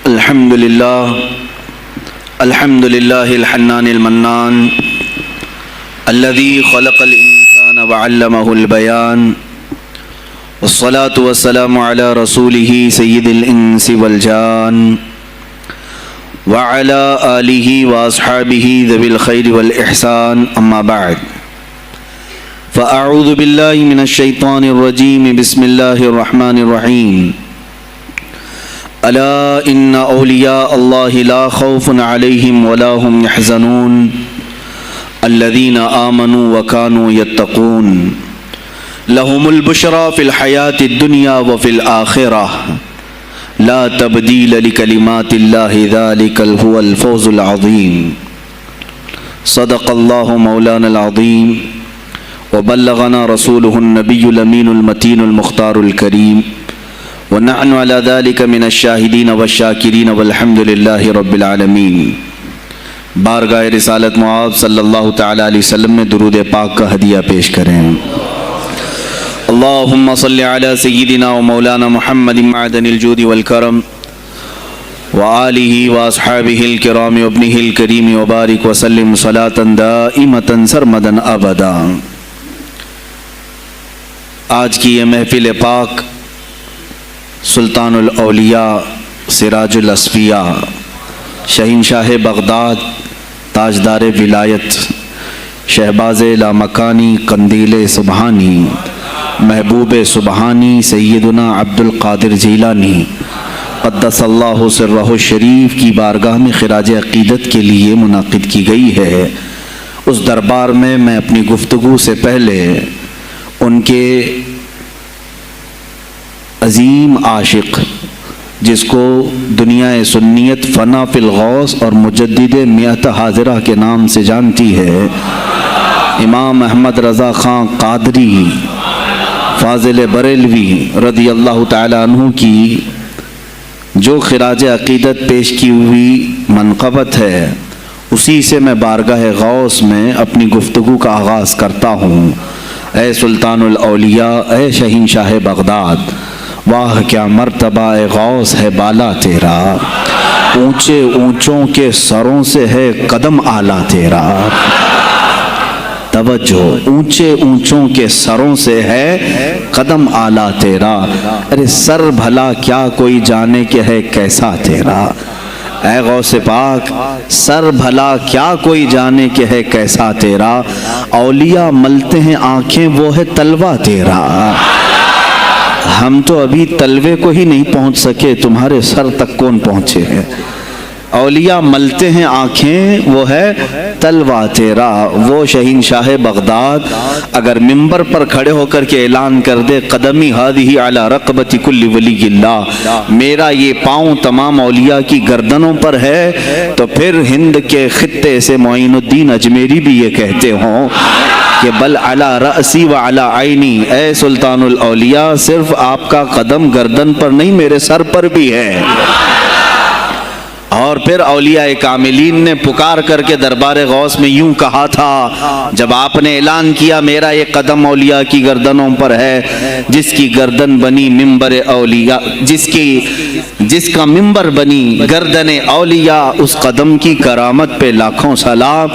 الحمد لله الحنان المنان الذي خلق الإنسان وعلمه البيان والصلاة والسلام على رسوله سيد الإنس والجان وعلى آله وأصحابه ذوي الخير والإحسان أما بعد فأعوذ بالله من الشيطان الرجيم بسم الله الرحمن الرحيم ألا إن أولياء الله لا خوف عليهم ولا هم يحزنون الذين آمنوا وكانوا يتقون لهم البشرى في الحياة الدنيا وفي الآخرة لا تبديل لكلمات الله ذلك هو الفوز العظيم صدق الله مولانا العظيم وبلغنا رسوله النبي الأمين المتين المختار الكريم ونحن على ذلك من الشاهدين والشاكرين والحمد لله رب العالمین۔ بارگاہ رسالت معاذ صلی اللہ تعالی علیہ وسلم میں درود پاک کا ہدیہ پیش کریں۔ اللہم صلی علی سیدنا و مولانا محمد معدن الجود والکرم وآلہ واصحابہ الکرام وابنہ الکریم وبارک وسلم صلاة دائمة سرمدا ابدا۔ آج کی یہ محفل پاک سلطان الاولیاء سراج الاصفیاء شہنشاہ بغداد تاجدار ولایت شہباز لامکانی قندیل سبحانی محبوب سبحانی سیدنا عبد القادر جیلانی قدس اللہ سرہ الشریف کی بارگاہ میں خراج عقیدت کے لیے منعقد کی گئی ہے۔ اس دربار میں میں اپنی گفتگو سے پہلے ان کے عظیم عاشق جس کو دنیا سنیت فنا فی الغوث اور مجدد میت حاضرہ کے نام سے جانتی ہے، امام احمد رضا خان قادری فاضل بریلوی رضی اللہ تعالی عنہ کی جو خراج عقیدت پیش کی ہوئی منقبت ہے، اسی سے میں بارگاہ غوث میں اپنی گفتگو کا آغاز کرتا ہوں۔ اے سلطان الاولیاء، اے شہنشاہ بغداد، واہ کیا مرتبہ اے غوث ہے بالا تیرا، اونچے اونچوں کے سروں سے ہے قدم اعلیٰ تیرا۔ توجہ، اونچے اونچوں کے سروں سے ہے قدم اعلیٰ تیرا، ارے سر بھلا کیا کوئی جانے کہ ہے کیسا تیرا۔ اے غوث پاک، سر بھلا کیا کوئی جانے کہ ہے کیسا تیرا، اولیاء ملتے ہیں آنکھیں وہ ہے تلوہ تیرا۔ ہم تو ابھی تلوے کو ہی نہیں پہنچ سکے، تمہارے سر تک کون پہنچے ہیں۔ اولیاء ملتے ہیں آنکھیں وہ ہے تلوہ تیرا۔ وہ شہنشاہ بغداد اگر ممبر پر کھڑے ہو کر کے اعلان کر دے قدمی ہادی علی رقبت کل ولی اللہ، میرا یہ پاؤں تمام اولیاء کی گردنوں پر ہے، تو پھر ہند کے خطے سے معین الدین اجمیری بھی یہ کہتے ہوں کہ بل علی رأسی و علی عینی، اے سلطان الاولیاء صرف آپ کا قدم گردن پر نہیں میرے سر پر بھی ہے۔ اور پھر اولیاء کاملین نے پکار کر کے دربار غوث میں یوں کہا تھا جب آپ نے اعلان کیا میرا یہ قدم اولیاء کی گردنوں پر ہے، جس کی گردن بنی منبر اولیاء، جس کا منبر بنی گردن اولیاء، اس قدم کی کرامت پہ لاکھوں سلام۔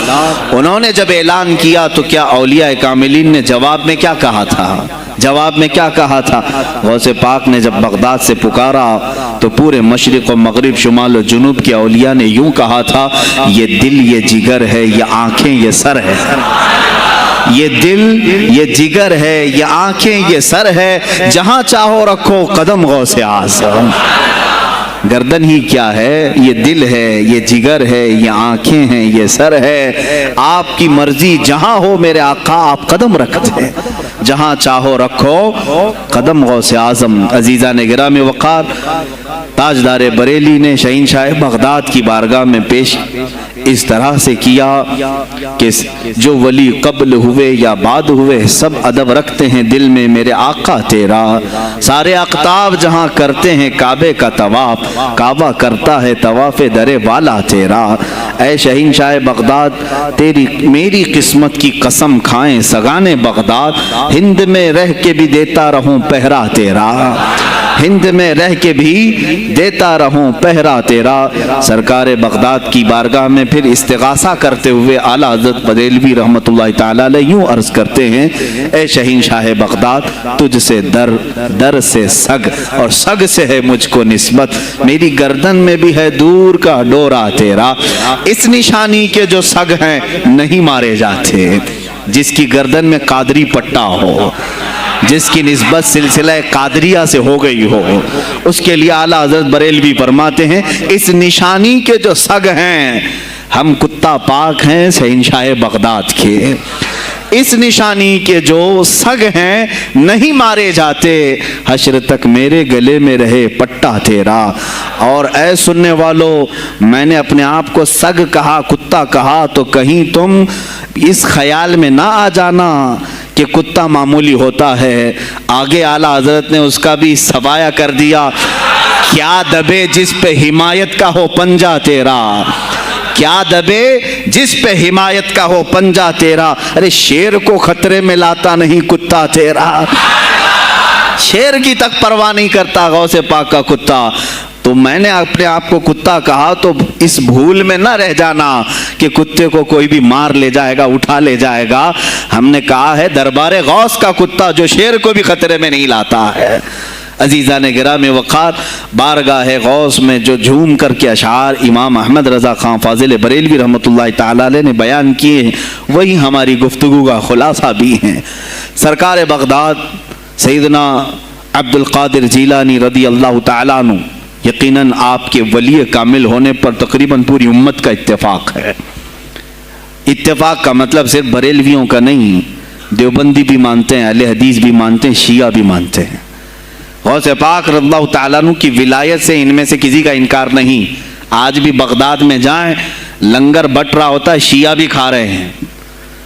انہوں نے جب اعلان کیا تو کیا اولیاء کاملین نے جواب میں کیا کہا تھا؟ جواب میں کیا کہا تھا؟ غوث پاک نے جب بغداد سے پکارا تو پورے مشرق و مغرب شمال و جنوب کے اولیاء نے یوں کہا تھا، یہ دل یہ جگر ہے، یہ آنکھیں یہ سر ہے۔ یہ دل یہ جگر ہے، یہ آنکھیں یہ سر ہے، جہاں چاہو رکھو قدم غوث اعظم۔ گردن ہی کیا ہے، یہ دل ہے، یہ جگر ہے، یہ آنکھیں ہیں، یہ سر ہے، آپ کی مرضی جہاں ہو میرے آقا آپ قدم رکھتے ہیں، جہاں چاہو رکھو قدم غوث اعظم۔ عزیزان گرامی وقار، تاجدار بریلی نے شہنشاہ بغداد کی بارگاہ میں پیش اس طرح سے کیا کہ جو ولی قبل ہوئے یا بعد ہوئے سب ادب رکھتے ہیں دل میں میرے آقا تیرا، سارے اقطاب جہاں کرتے ہیں کعبے کا طواف، کعبہ کرتا ہے طواف در والا تیرا۔ اے شہنشاہ بغداد، تیری میری قسمت کی قسم کھائیں سگانے بغداد، ہند میں رہ کے بھی دیتا رہوں پہرا تیرا۔ ہند میں رہ کے بھی دیتا رہوں پہرا تیرا۔ سرکار بغداد کی بارگاہ میں پھر استغاثہ کرتے ہوئے اعلیٰ حضرت بریلوی رحمۃ اللہ تعالی علیہ یوں عرض کرتے ہیں، اے شہین شاہ بغداد، تجھ سے در، در سے سگ، اور سگ سے ہے مجھ کو نسبت، میری گردن میں بھی ہے دور کا ڈورا تیرا۔ اس نشانی کے جو سگ ہیں نہیں مارے جاتے، جس کی گردن میں قادری پٹا ہو، جس کی نسبت سلسلہ قادریہ سے ہو گئی ہو، اس کے لیے اعلیٰ حضرت بریلوی فرماتے ہیں اس نشانی کے جو سگ ہیں، ہم کتا پاک ہیں شہنشاہ بغداد کے، اس نشانی کے جو سگ ہیں نہیں مارے جاتے، حشر تک میرے گلے میں رہے پٹا تیرا۔ اور اے سننے والو، میں نے اپنے آپ کو سگ کہا، کتا کہا، تو کہیں تم اس خیال میں نہ آ جانا کہ کتا معمولی ہوتا ہے۔ آگے اعلیٰ حضرت نے اس کا بھی سوایہ کر دیا، کیا دبے جس پہ حمایت کا ہو پنجہ تیرا، کیا دبے جس پہ حمایت کا ہو پنجہ تیرا۔ ارے شیر کو خطرے میں لاتا نہیں کتا تیرا، شیر کی تک پرواہ نہیں کرتا غوث پاک کا کتا۔ تو میں نے اپنے آپ کو کتا کہا تو اس بھول میں نہ رہ جانا کہ کتے کو کوئی بھی مار لے جائے گا، اٹھا لے جائے گا۔ ہم نے کہا ہے دربار غوث کا کتا جو شیر کو بھی خطرے میں نہیں لاتا ہے۔ عزیزان گرامی وقار، بارگاہ غوث میں جو جھوم کر کے اشعار امام احمد رضا خان فاضل بریلوی رحمۃ اللہ تعالی علیہ نے بیان کیے ہیں، وہی ہماری گفتگو کا خلاصہ بھی ہیں۔ سرکار بغداد سیدنا عبد القادر جیلانی رضی اللہ تعالیٰ عنہ، یقیناً آپ کے ولی کامل ہونے پر تقریباً پوری امت کا اتفاق ہے۔ اتفاق کا مطلب صرف بریلویوں کا نہیں، دیوبندی بھی مانتے ہیں، اہل حدیث بھی مانتے ہیں، شیعہ بھی مانتے ہیں۔ غوث پاک رضی اللہ تعالیٰ عنہ کی ولایت سے ان میں سے کسی کا انکار نہیں۔ آج بھی بغداد میں جائیں، لنگر بٹ رہا ہوتا ہے، شیعہ بھی کھا رہے ہیں۔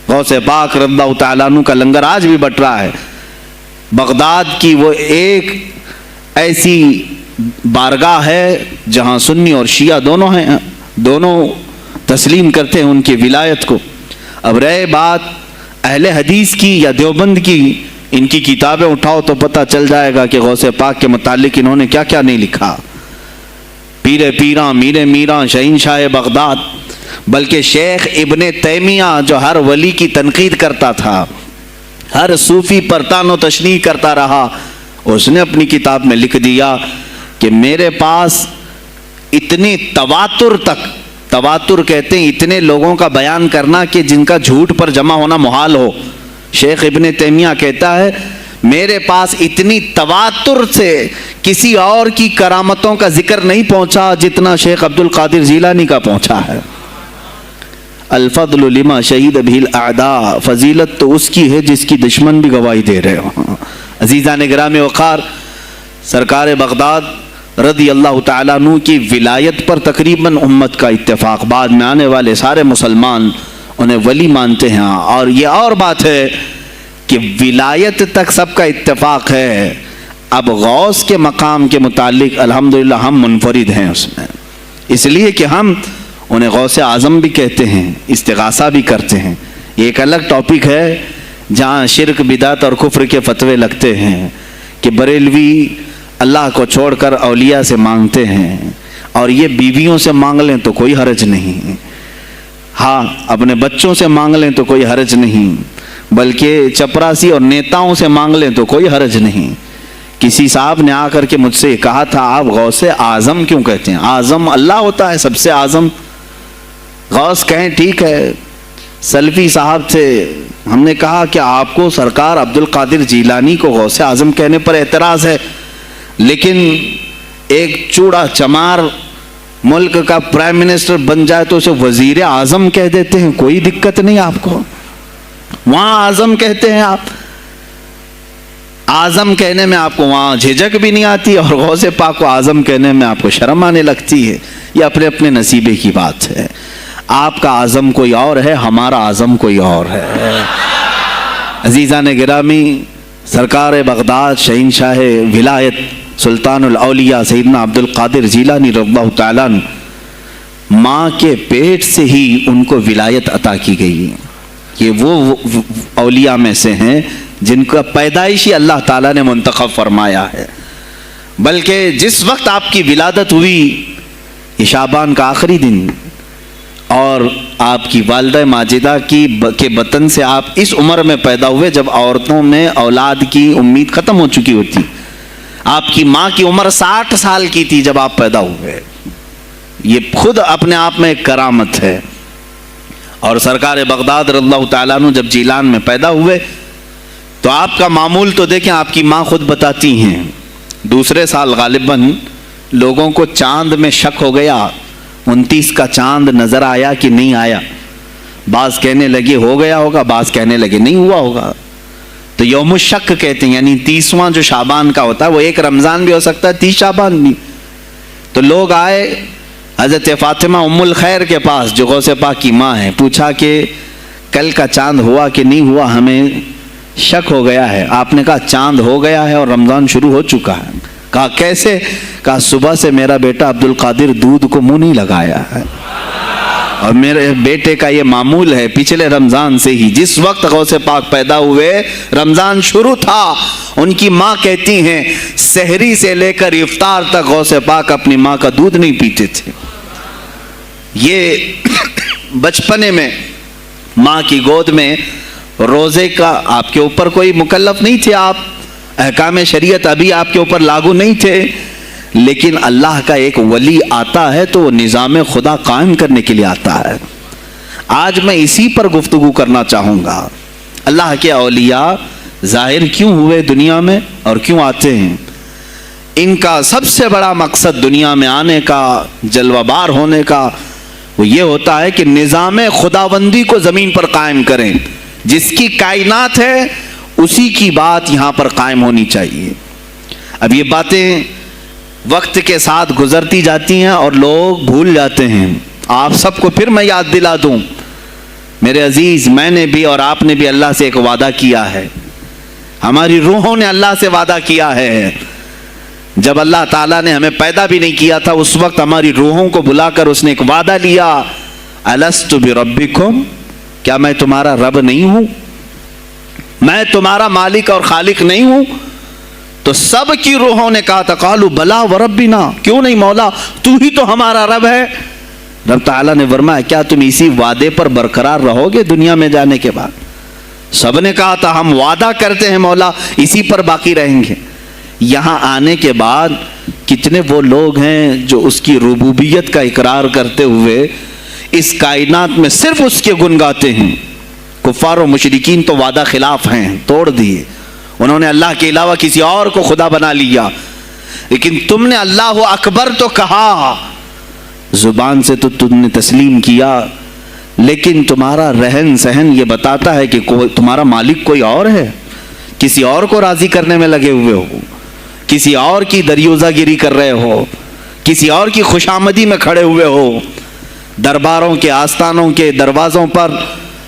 غوث پاک رضی اللہ تعالیٰ عنہ کا لنگر آج بھی بٹ رہا ہے۔ بغداد کی وہ ایک ایسی بارگاہ ہے جہاں سنی اور شیعہ دونوں ہیں، دونوں تسلیم کرتے ہیں ان کی ولایت کو۔ اب رہے بات اہل حدیث کی یا دیوبند کی، ان کی کتابیں اٹھاؤ تو پتہ چل جائے گا کہ غوث پاک کے متعلق انہوں نے کیا کیا نہیں لکھا۔ پیر پیراں، میر میراں، شہین شاہ بغداد، بلکہ شیخ ابن تیمیہ جو ہر ولی کی تنقید کرتا تھا، ہر صوفی پر طعن و تشنیع کرتا رہا، اس نے اپنی کتاب میں لکھ دیا کہ میرے پاس اتنی تواتر تک، تواتر کہتے ہیں اتنے لوگوں کا بیان کرنا کہ جن کا جھوٹ پر جمع ہونا محال ہو۔ شیخ ابن تیمیہ کہتا ہے میرے پاس اتنی تواتر سے کسی اور کی کرامتوں کا ذکر نہیں پہنچا جتنا شیخ عبد القادر جیلانی کا پہنچا ہے۔ الفضل لما شہید بہ الاعداء، فضیلت تو اس کی ہے جس کی دشمن بھی گواہی دے رہے ہوں۔ عزیزان گرامی وقار، سرکار بغداد رضی اللہ تعالیٰ عنہ کی ولایت پر تقریباً امت کا اتفاق، بعد میں آنے والے سارے مسلمان انہیں ولی مانتے ہیں۔ اور یہ اور بات ہے کہ ولایت تک سب کا اتفاق ہے، اب غوث کے مقام کے متعلق الحمدللہ ہم منفرد ہیں اس میں، اس لیے کہ ہم انہیں غوث اعظم بھی کہتے ہیں، استغاثہ بھی کرتے ہیں۔ یہ ایک الگ ٹاپک ہے جہاں شرک، بدعت اور کفر کے فتوے لگتے ہیں کہ بریلوی اللہ کو چھوڑ کر اولیاء سے مانگتے ہیں، اور یہ بیویوں سے مانگ لیں تو کوئی حرج نہیں، ہاں اپنے بچوں سے مانگ لیں تو کوئی حرج نہیں، بلکہ چپراسی اور نیتاؤں سے مانگ لیں تو کوئی حرج نہیں۔ کسی صاحب نے آ کر کے مجھ سے کہا تھا آپ غوث اعظم کیوں کہتے ہیں؟ اعظم اللہ ہوتا ہے سب سے اعظم، غوث کہیں ٹھیک ہے۔ سلفی صاحب سے ہم نے کہا کہ آپ کو سرکار عبد القادر جیلانی کو غوث اعظم کہنے پر اعتراض ہے، لیکن ایک چوڑا چمار ملک کا پرائم منسٹر بن جائے تو اسے وزیر اعظم کہہ دیتے ہیں، کوئی دقت نہیں آپ کو، وہاں اعظم کہتے ہیں آپ، اعظم کہنے میں آپ کو وہاں جھجک بھی نہیں آتی، اور غوث پاک کو اعظم کہنے میں آپ کو شرم آنے لگتی ہے۔ یہ اپنے اپنے نصیبے کی بات ہے، آپ کا اعظم کوئی اور ہے، ہمارا اعظم کوئی اور ہے۔ عزیزان گرامی، سرکار بغداد شہین شاہ ولایت سلطان الاولیاء سیدنا عبد القادر جیلانی رضی اللہ تعالیٰ عنہ، ماں کے پیٹ سے ہی ان کو ولایت عطا کی گئی۔ یہ وہ اولیاء میں سے ہیں جن کا پیدائشی اللہ تعالیٰ نے منتخب فرمایا ہے۔ بلکہ جس وقت آپ کی ولادت ہوئی یہ شعبان کا آخری دن، اور آپ کی والدہ ماجدہ کے بطن سے آپ اس عمر میں پیدا ہوئے جب عورتوں میں اولاد کی امید ختم ہو چکی ہوتی. آپ کی ماں کی عمر 60 سال کی تھی جب آپ پیدا ہوئے. یہ خود اپنے آپ میں ایک کرامت ہے. اور سرکار بغداد رضی اللہ تعالیٰ عنہ جب جیلان میں پیدا ہوئے تو آپ کا معمول تو دیکھیں، آپ کی ماں خود بتاتی ہیں دوسرے سال غالباً لوگوں کو چاند میں شک ہو گیا، 29 کا چاند نظر آیا کہ نہیں آیا. بعض کہنے لگے ہو گیا ہوگا، بعض کہنے لگے نہیں ہوا ہوگا. تو یوم الشک کہتے ہیں، یعنی 30واں جو شعبان کا ہوتا ہے وہ ایک رمضان بھی ہو سکتا ہے، 30 شعبان بھی. تو لوگ آئے حضرت فاطمہ ام الخیر کے پاس جو غوث پاک کی ماں ہے، پوچھا کہ کل کا چاند ہوا کہ نہیں ہوا، ہمیں شک ہو گیا ہے. آپ نے کہا چاند ہو گیا ہے اور رمضان شروع ہو چکا ہے. کہا کیسے؟ کہا صبح سے میرا بیٹا عبد القادر دودھ کو منہ نہیں لگایا ہے، اور میرے بیٹے کا یہ معمول ہے پچھلے رمضان سے ہی. جس وقت غوث پاک پیدا ہوئے رمضان شروع تھا. ان کی ماں کہتی ہیں سحری سے لے کر افطار تک غوث پاک اپنی ماں کا دودھ نہیں پیتے تھے. یہ بچپنے میں ماں کی گود میں روزے کا آپ کے اوپر کوئی مکلف نہیں تھے، آپ احکام شریعت ابھی آپ کے اوپر لاگو نہیں تھے، لیکن اللہ کا ایک ولی آتا ہے تو وہ نظام خدا قائم کرنے کے لیے آتا ہے. آج میں اسی پر گفتگو کرنا چاہوں گا. اللہ کے اولیاء ظاہر کیوں ہوئے دنیا میں اور کیوں آتے ہیں؟ ان کا سب سے بڑا مقصد دنیا میں آنے کا، جلوہ بار ہونے کا، وہ یہ ہوتا ہے کہ نظام خداوندی کو زمین پر قائم کریں. جس کی کائنات ہے اسی کی بات یہاں پر قائم ہونی چاہیے. اب یہ باتیں وقت کے ساتھ گزرتی جاتی ہیں اور لوگ بھول جاتے ہیں. آپ سب کو پھر میں یاد دلا دوں، میرے عزیز، میں نے بھی اور آپ نے بھی اللہ سے ایک وعدہ کیا ہے. ہماری روحوں نے اللہ سے وعدہ کیا ہے. جب اللہ تعالیٰ نے ہمیں پیدا بھی نہیں کیا تھا اس وقت ہماری روحوں کو بلا کر اس نے ایک وعدہ لیا، الست بربکم، کیا میں تمہارا رب نہیں ہوں؟ میں تمہارا مالک اور خالق نہیں ہوں؟ تو سب کی روحوں نے کہا تھا قالوا بلا وربنا، کیوں نہیں مولا، تو ہی تو ہمارا رب ہے. رب تعالیٰ نے فرمایا کیا تم اسی وعدے پر برقرار رہو گے دنیا میں جانے کے بعد؟ سب نے کہا تھا ہم وعدہ کرتے ہیں مولا اسی پر باقی رہیں گے. یہاں آنے کے بعد کتنے وہ لوگ ہیں جو اس کی ربوبیت کا اقرار کرتے ہوئے اس کائنات میں صرف اس کے گن گاتے ہیں. کفار و مشرکین تو وعدہ خلاف ہیں، توڑ دیے، انہوں نے اللہ کے علاوہ کسی اور کو خدا بنا لیا. لیکن تم نے اللہ اکبر تو کہا، زبان سے تو تم نے تسلیم کیا، لیکن تمہارا رہن سہن یہ بتاتا ہے کہ تمہارا مالک کوئی اور ہے. کسی اور کو راضی کرنے میں لگے ہوئے ہو، کسی اور کی دریوزہ گیری کر رہے ہو، کسی اور کی خوشامدی میں کھڑے ہوئے ہو. درباروں کے آستانوں کے دروازوں پر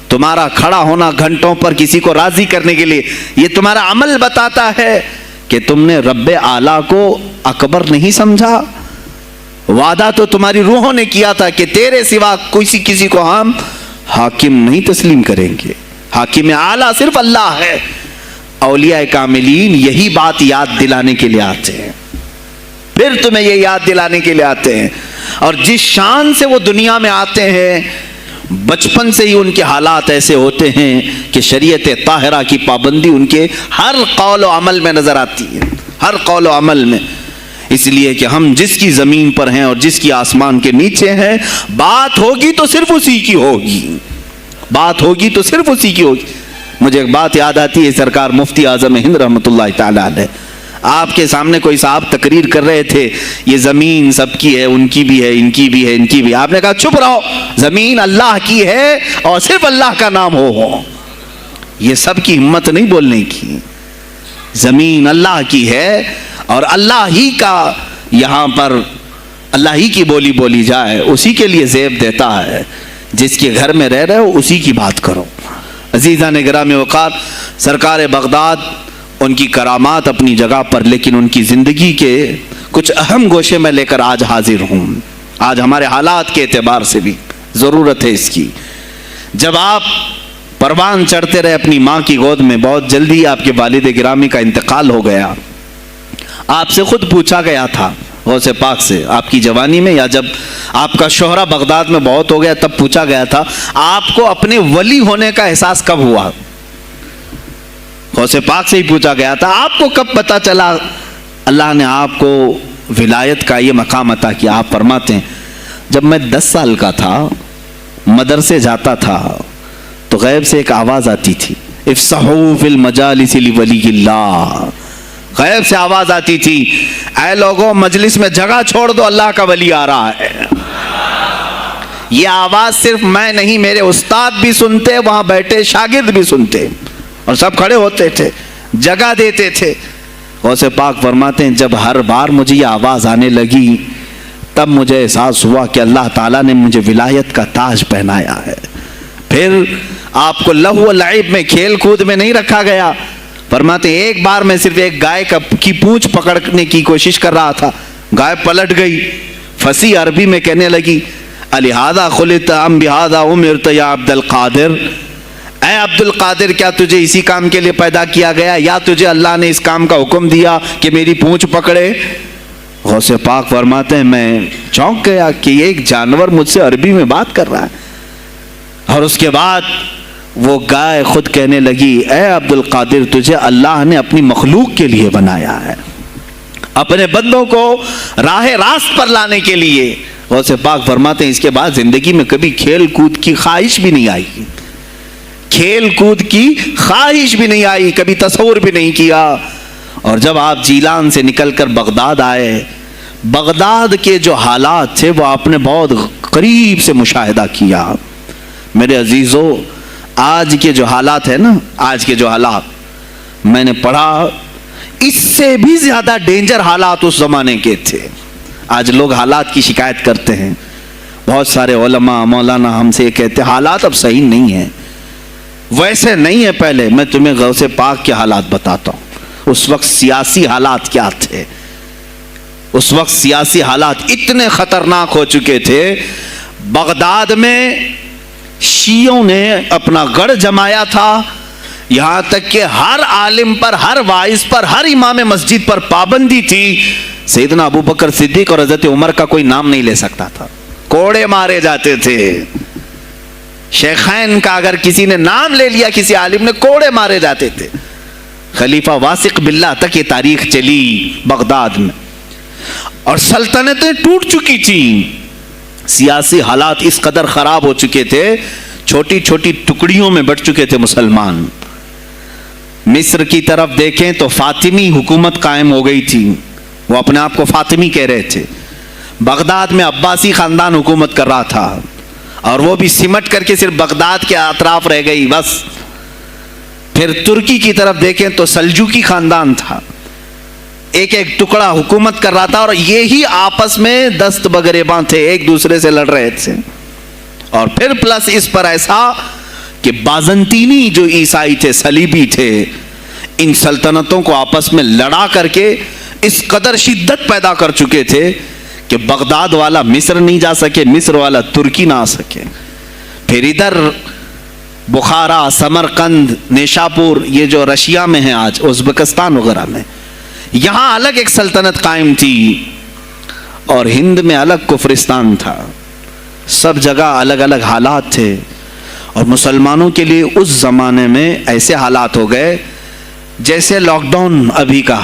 تمہارا کھڑا ہونا گھنٹوں پر کسی کو راضی کرنے کے لیے، یہ تمہارا عمل بتاتا ہے کہ تم نے رب اعلیٰ کو اکبر نہیں سمجھا. وعدہ تو تمہاری روحوں نے کیا تھا کہ تیرے سوا کسی کو ہم حاکم نہیں تسلیم کریں گے، حاکم اعلیٰ صرف اللہ ہے. اولیاء کاملین یہی بات یاد دلانے کے لیے آتے ہیں، پھر تمہیں یہ یاد دلانے کے لیے آتے ہیں. اور جس شان سے وہ دنیا میں آتے ہیں بچپن سے ہی ان کے حالات ایسے ہوتے ہیں کہ شریعت طاہرہ کی پابندی ان کے ہر قول و عمل میں نظر آتی ہے، ہر قول و عمل میں. اس لیے کہ ہم جس کی زمین پر ہیں اور جس کی آسمان کے نیچے ہیں، بات ہوگی تو صرف اسی کی ہوگی، بات ہوگی تو صرف اسی کی ہوگی. مجھے ایک بات یاد آتی ہے، سرکار مفتی اعظم ہند رحمۃ اللہ تعالیٰ علیہ آپ کے سامنے کوئی صاحب تقریر کر رہے تھے، یہ زمین سب کی ہے، ان کی بھی ہے، ان کی بھی ہے، ان کی بھی ہے. آپ نے کہا چپ رہو، زمین اللہ کی ہے اور صرف اللہ کا نام ہو. یہ سب کی ہمت نہیں بولنے کی. زمین اللہ کی ہے اور اللہ ہی کا یہاں پر اللہ ہی کی بولی بولی جائے، اسی کے لیے زیب دیتا ہے. جس کے گھر میں رہ رہے ہو اسی کی بات کرو. عزیزان گرامی وقار، سرکار بغداد ان کی کرامات اپنی جگہ پر، لیکن ان کی زندگی کے کچھ اہم گوشے میں لے کر آج حاضر ہوں. آج ہمارے حالات کے اعتبار سے بھی ضرورت ہے اس کی. جب آپ پروان چڑھتے رہے اپنی ماں کی گود میں، بہت جلدی آپ کے والد گرامی کا انتقال ہو گیا. آپ سے خود پوچھا گیا تھا غوث پاک سے آپ کی جوانی میں، یا جب آپ کا شہرہ بغداد میں بہت ہو گیا تب پوچھا گیا تھا آپ کو اپنے ولی ہونے کا احساس کب ہوا؟ غوث پاک سے ہی پوچھا گیا تھا آپ کو کب پتا چلا اللہ نے آپ کو ولایت کا یہ مقام عطا کیا؟ آپ فرماتے ہیں جب میں 10 سال کا تھا، مدرسے جاتا تھا تو غیب سے ایک آواز آتی تھی، افصحوا فی المجالس لولی اللہ، غیب سے آواز آتی تھی اے لوگوں مجلس میں جگہ چھوڑ دو، اللہ کا ولی آ رہا ہے۔ یہ آواز صرف میں نہیں، میرے استاد بھی سنتے، وہاں بیٹھے شاگرد بھی سنتے، اور سب کھڑے ہوتے تھے، جگہ دیتے تھے۔ غوث پاک فرماتے ہیں جب ہر بار مجھے یہ آواز آنے لگی تب مجھے احساس ہوا کہ اللہ تعالیٰ نے مجھے ولایت کا تاج پہنایا ہے۔ پھر آپ کو لہو و لعب میں، کھیل کود میں نہیں رکھا گیا۔ فرماتے ہیں ایک بار میں صرف ایک گائے کی پونچھ پکڑنے کی کوشش کر رہا تھا، گائے پلٹ گئی، فصیح عربی میں کہنے لگی الہذا خلقت ام بہذا امرت یا عبد القادر، اے عبد القادر کیا تجھے اسی کام کے لیے پیدا کیا گیا، یا تجھے اللہ نے اس کام کا حکم دیا کہ میری پونچھ پکڑے؟ غوث پاک فرماتے ہیں میں چونک گیا کہ ایک جانور مجھ سے عربی میں بات کر رہا ہے۔ اور اس کے بعد وہ گائے خود کہنے لگی اے عبد القادر تجھے اللہ نے اپنی مخلوق کے لیے بنایا ہے، اپنے بندوں کو راہ راست پر لانے کے لیے۔ غوث پاک فرماتے ہیں اس کے بعد زندگی میں کبھی کھیل کود کی خواہش بھی نہیں آئی، کھیل کود کی خواہش بھی نہیں آئی، کبھی تصور بھی نہیں کیا۔ اور جب آپ جیلان سے نکل کر بغداد آئے، بغداد کے جو حالات تھے وہ آپ نے بہت قریب سے مشاہدہ کیا۔ میرے عزیزو آج کے جو حالات ہیں نا، آج کے جو حالات میں نے پڑھا اس سے بھی زیادہ ڈینجر حالات اس زمانے کے تھے۔ آج لوگ حالات کی شکایت کرتے ہیں، بہت سارے علماء مولانا ہم سے یہ کہتے ہیں حالات اب صحیح نہیں ہیں، ویسے نہیں ہے پہلے۔ میں تمہیں غوث پاک کے حالات بتاتا ہوں، اس وقت سیاسی حالات کیا تھے۔ اس وقت سیاسی حالات اتنے خطرناک ہو چکے تھے، بغداد میں شیعوں نے اپنا گڑھ جمایا تھا، یہاں تک کہ ہر عالم پر، ہر واعظ پر، ہر امام مسجد پر پابندی تھی۔ سیدنا ابو بکر صدیق اور حضرت عمر کا کوئی نام نہیں لے سکتا تھا، کوڑے مارے جاتے تھے۔ شیخین کا اگر کسی نے نام لے لیا کسی عالم نے، کوڑے مارے جاتے تھے۔ خلیفہ واثق باللہ تک یہ تاریخ چلی بغداد میں، اور سلطنتیں ٹوٹ چکی تھیں۔ سیاسی حالات اس قدر خراب ہو چکے تھے، چھوٹی چھوٹی ٹکڑیوں میں بٹ چکے تھے مسلمان۔ مصر کی طرف دیکھیں تو فاطمی حکومت قائم ہو گئی تھی، وہ اپنے آپ کو فاطمی کہہ رہے تھے۔ بغداد میں عباسی خاندان حکومت کر رہا تھا، اور وہ بھی سمٹ کر کے صرف بغداد کے اطراف رہ گئی بس۔ پھر ترکی کی طرف دیکھیں تو سلجوکی خاندان تھا، ایک ایک ٹکڑا حکومت کر رہا تھا، اور یہی آپس میں دست بگریباں تھے، ایک دوسرے سے لڑ رہے تھے۔ اور پھر پلس اس پر ایسا کہ بازنطینی جو عیسائی تھے، صلیبی تھے، ان سلطنتوں کو آپس میں لڑا کر کے اس قدر شدت پیدا کر چکے تھے کہ بغداد والا مصر نہیں جا سکے، مصر والا ترکی نہ آ سکے۔ پھر ادھر بخارا، سمرقند، نیشاپور، یہ جو رشیا میں ہیں آج، ازبکستان وغیرہ میں، یہاں الگ ایک سلطنت قائم تھی، اور ہند میں الگ کفرستان تھا۔ سب جگہ الگ الگ حالات تھے، اور مسلمانوں کے لیے اس زمانے میں ایسے حالات ہو گئے جیسے لاک ڈاؤن ابھی کا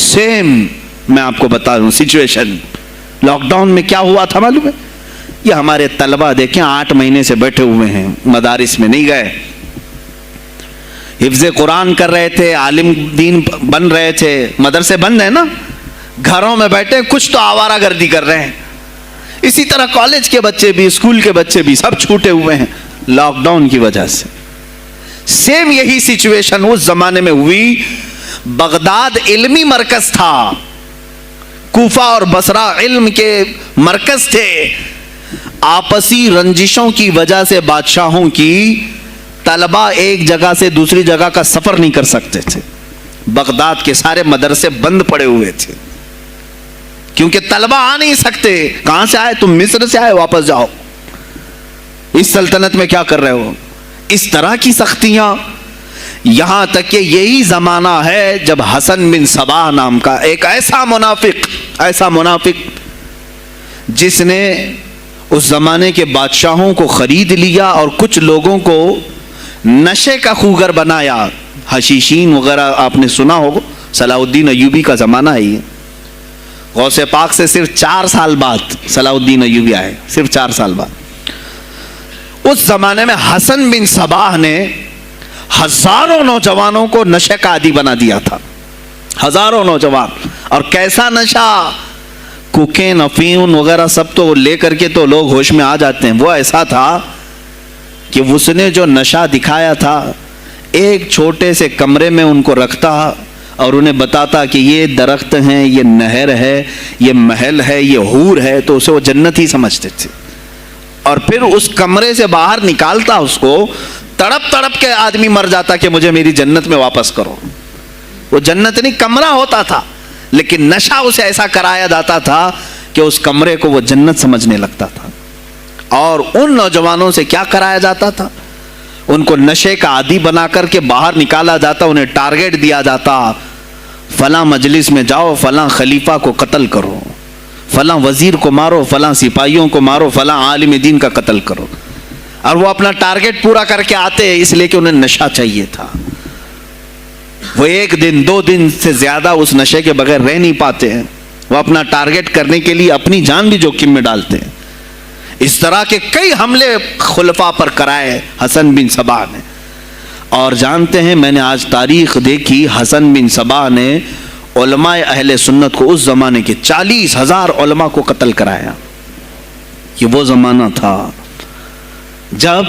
سیم۔ میں آپ کو بتا دوں سچویشن، لاک ڈاؤن میں کیا ہوا تھا معلوم ہے؟ یہ ہمارے طلبہ دیکھیں 8 مہینے سے بیٹھے ہوئے ہیں، مدارس میں نہیں گئے، حفظ قرآن کر رہے تھے، عالم دین بن رہے تھے، مدرسے بند ہیں نا، گھروں میں بیٹھے کچھ تو آوارہ گردی کر رہے ہیں۔ اسی طرح کالج کے بچے بھی، اسکول کے بچے بھی، سب چھوٹے ہوئے ہیں لاک ڈاؤن کی وجہ سے۔ سیم یہی سچویشن اس زمانے میں ہوئی۔ بغداد علمی مرکز تھا، کوفہ اور بصرہ علم کے مرکز تھے۔ آپسی رنجشوں کی وجہ سے بادشاہوں کی طلبہ ایک جگہ سے دوسری جگہ کا سفر نہیں کر سکتے تھے۔ بغداد کے سارے مدرسے بند پڑے ہوئے تھے، کیونکہ طلبہ آ نہیں سکتے۔ کہاں سے آئے تم؟ مصر سے آئے، واپس جاؤ، اس سلطنت میں کیا کر رہے ہو؟ اس طرح کی سختیاں۔ یہاں تک کہ یہی زمانہ ہے جب حسن بن صباح نام کا ایک ایسا منافق جس نے اس زمانے کے بادشاہوں کو خرید لیا اور کچھ لوگوں کو نشے کا خوگر بنایا. حشیشین وغیرہ آپ نے سنا ہوگا, صلاح الدین ایوبی کا زمانہ ہے یہ. غوث پاک سے صرف 4 سال بعد صلاح الدین ایوبی آئے, صرف 4 سال بعد. اس زمانے میں حسن بن صباح نے ہزاروں نوجوانوں کو نشے کا عادی بنا دیا تھا, ہزاروں نوجوان. اور کیسا نشہ, کوکین, افیون وغیرہ سب تو لے کر کے تو لوگ ہوش میں آ جاتے ہیں. وہ ایسا تھا کہ اس نے جو نشہ دکھایا تھا, ایک چھوٹے سے کمرے میں ان کو رکھتا اور انہیں بتاتا کہ یہ درخت ہیں, یہ نہر ہے, یہ محل ہے, یہ حور ہے, تو اسے وہ جنت ہی سمجھتے تھے. اور پھر اس کمرے سے باہر نکالتا اس کو, تڑپ تڑپ کے آدمی مر جاتا کہ مجھے میری جنت میں واپس کرو. وہ جنت نہیں کمرہ ہوتا تھا, لیکن نشہ اسے ایسا کرایا جاتا تھا کہ اس کمرے کو وہ جنت سمجھنے لگتا تھا. اور ان نوجوانوں سے کیا کرایا جاتا تھا, ان کو نشے کا عادی بنا کر کے باہر نکالا جاتا, انہیں ٹارگٹ دیا جاتا, فلاں مجلس میں جاؤ, فلاں خلیفہ کو قتل کرو, فلاں وزیر کو مارو, فلاں سپاہیوں کو مارو, فلاں عالم دین کا قتل کرو. اور وہ اپنا ٹارگٹ پورا کر کے آتے, اس لیے کہ انہیں نشہ چاہیے تھا. وہ 1 دن 2 دن سے زیادہ اس نشے کے بغیر رہ نہیں پاتے ہیں. وہ اپنا ٹارگٹ کرنے کے لیے اپنی جان بھی جوخم میں ڈالتے ہیں. اس طرح کے کئی حملے خلفاء پر کرائے حسن بن صباح نے. اور جانتے ہیں, میں نے آج تاریخ دیکھی, حسن بن صباح نے علماء اہل سنت کو اس زمانے کے 40,000 علماء کو قتل کرایا. یہ وہ زمانہ تھا جب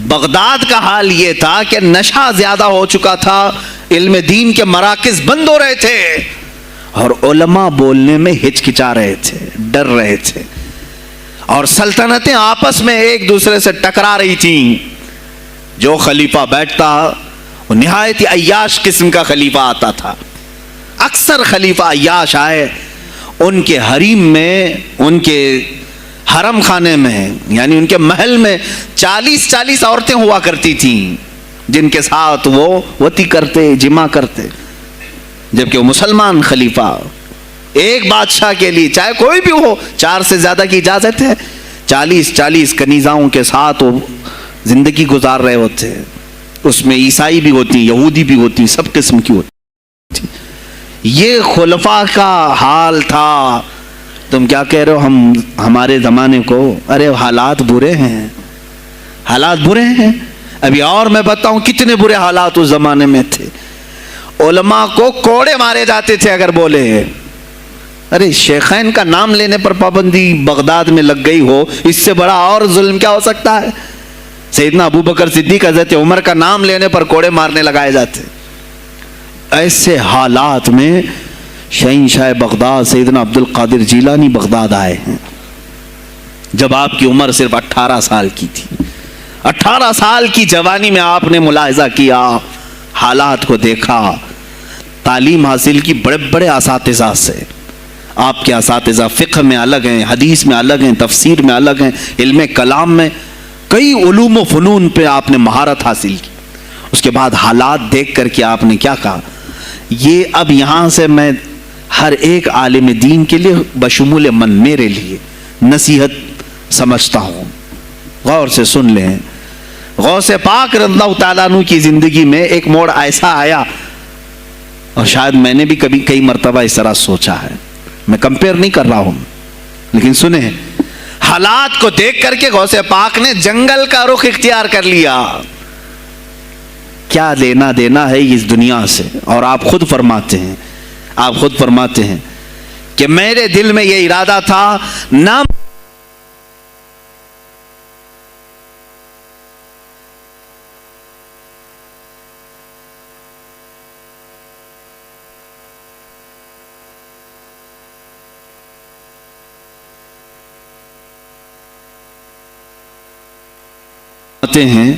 بغداد کا حال یہ تھا کہ نشہ زیادہ ہو چکا تھا, علم دین کے مراکز بند ہو رہے تھے, اور علماء بولنے میں ہچکچا رہے تھے, ڈر رہے تھے, اور سلطنتیں آپس میں ایک دوسرے سے ٹکرا رہی تھیں. جو خلیفہ بیٹھتا وہ نہایت عیاش قسم کا خلیفہ آتا تھا. اکثر خلیفہ عیاش آئے, ان کے حریم میں, ان کے حرم خانے میں, یعنی ان کے محل میں 40 عورتیں ہوا کرتی تھیں جن کے ساتھ وہ وطی کرتے, جمع کرتے. جبکہ وہ مسلمان خلیفہ ایک بادشاہ کے لیے, چاہے کوئی بھی ہو, 4 سے زیادہ کی اجازت ہے, 40 کنیزاؤں کے ساتھ وہ زندگی گزار رہے ہوتے. اس میں عیسائی بھی ہوتی, یہودی بھی ہوتی, سب قسم کی ہوتی. یہ خلفاء کا حال تھا. تم کیا کہہ رہے ہو ہمارے زمانے کو؟ ارے حالات برے ہیں, حالات برے ہیں. ابھی اور میں بتاؤں کتنے برے حالات اس زمانے میں تھے. علماء کو کوڑے مارے جاتے تھے اگر بولے. ارے شیخین کا نام لینے پر پابندی بغداد میں لگ گئی ہو, اس سے بڑا اور ظلم کیا ہو سکتا ہے؟ سیدنا ابو بکر صدیق, حضرت عمر کا نام لینے پر کوڑے مارنے لگائے جاتے. ایسے حالات میں شہنشاہ بغداد سیدنا عبد القادر جیلانی بغداد آئے ہیں جب آپ کی عمر صرف 18 سال کی تھی. 18 سال کی جوانی میں آپ نے ملاحظہ کیا, حالات کو دیکھا, تعلیم حاصل کی بڑے بڑے اساتذہ سے. آپ کے اساتذہ فقہ میں الگ ہیں, حدیث میں الگ ہیں, تفسیر میں الگ ہیں, علم کلام میں, کئی علوم و فنون پہ آپ نے مہارت حاصل کی. اس کے بعد حالات دیکھ کر کے آپ نے کیا کہا, یہ اب یہاں سے میں ہر ایک عالم دین کے لیے بشمول من میرے لیے نصیحت سمجھتا ہوں, غور سے سن لیں. غوث پاک رضی اللہ تعالیٰ عنہ کی زندگی میں ایک موڑ ایسا آیا, اور شاید میں نے بھی کبھی کئی مرتبہ اس طرح سوچا ہے, میں کمپیئر نہیں کر رہا ہوں, لیکن سنیں, حالات کو دیکھ کر کے غوث پاک نے جنگل کا رخ اختیار کر لیا. کیا لینا دینا ہے اس دنیا سے؟ اور آپ خود فرماتے ہیں کہ میرے دل میں یہ ارادہ تھا, نہ ہیں,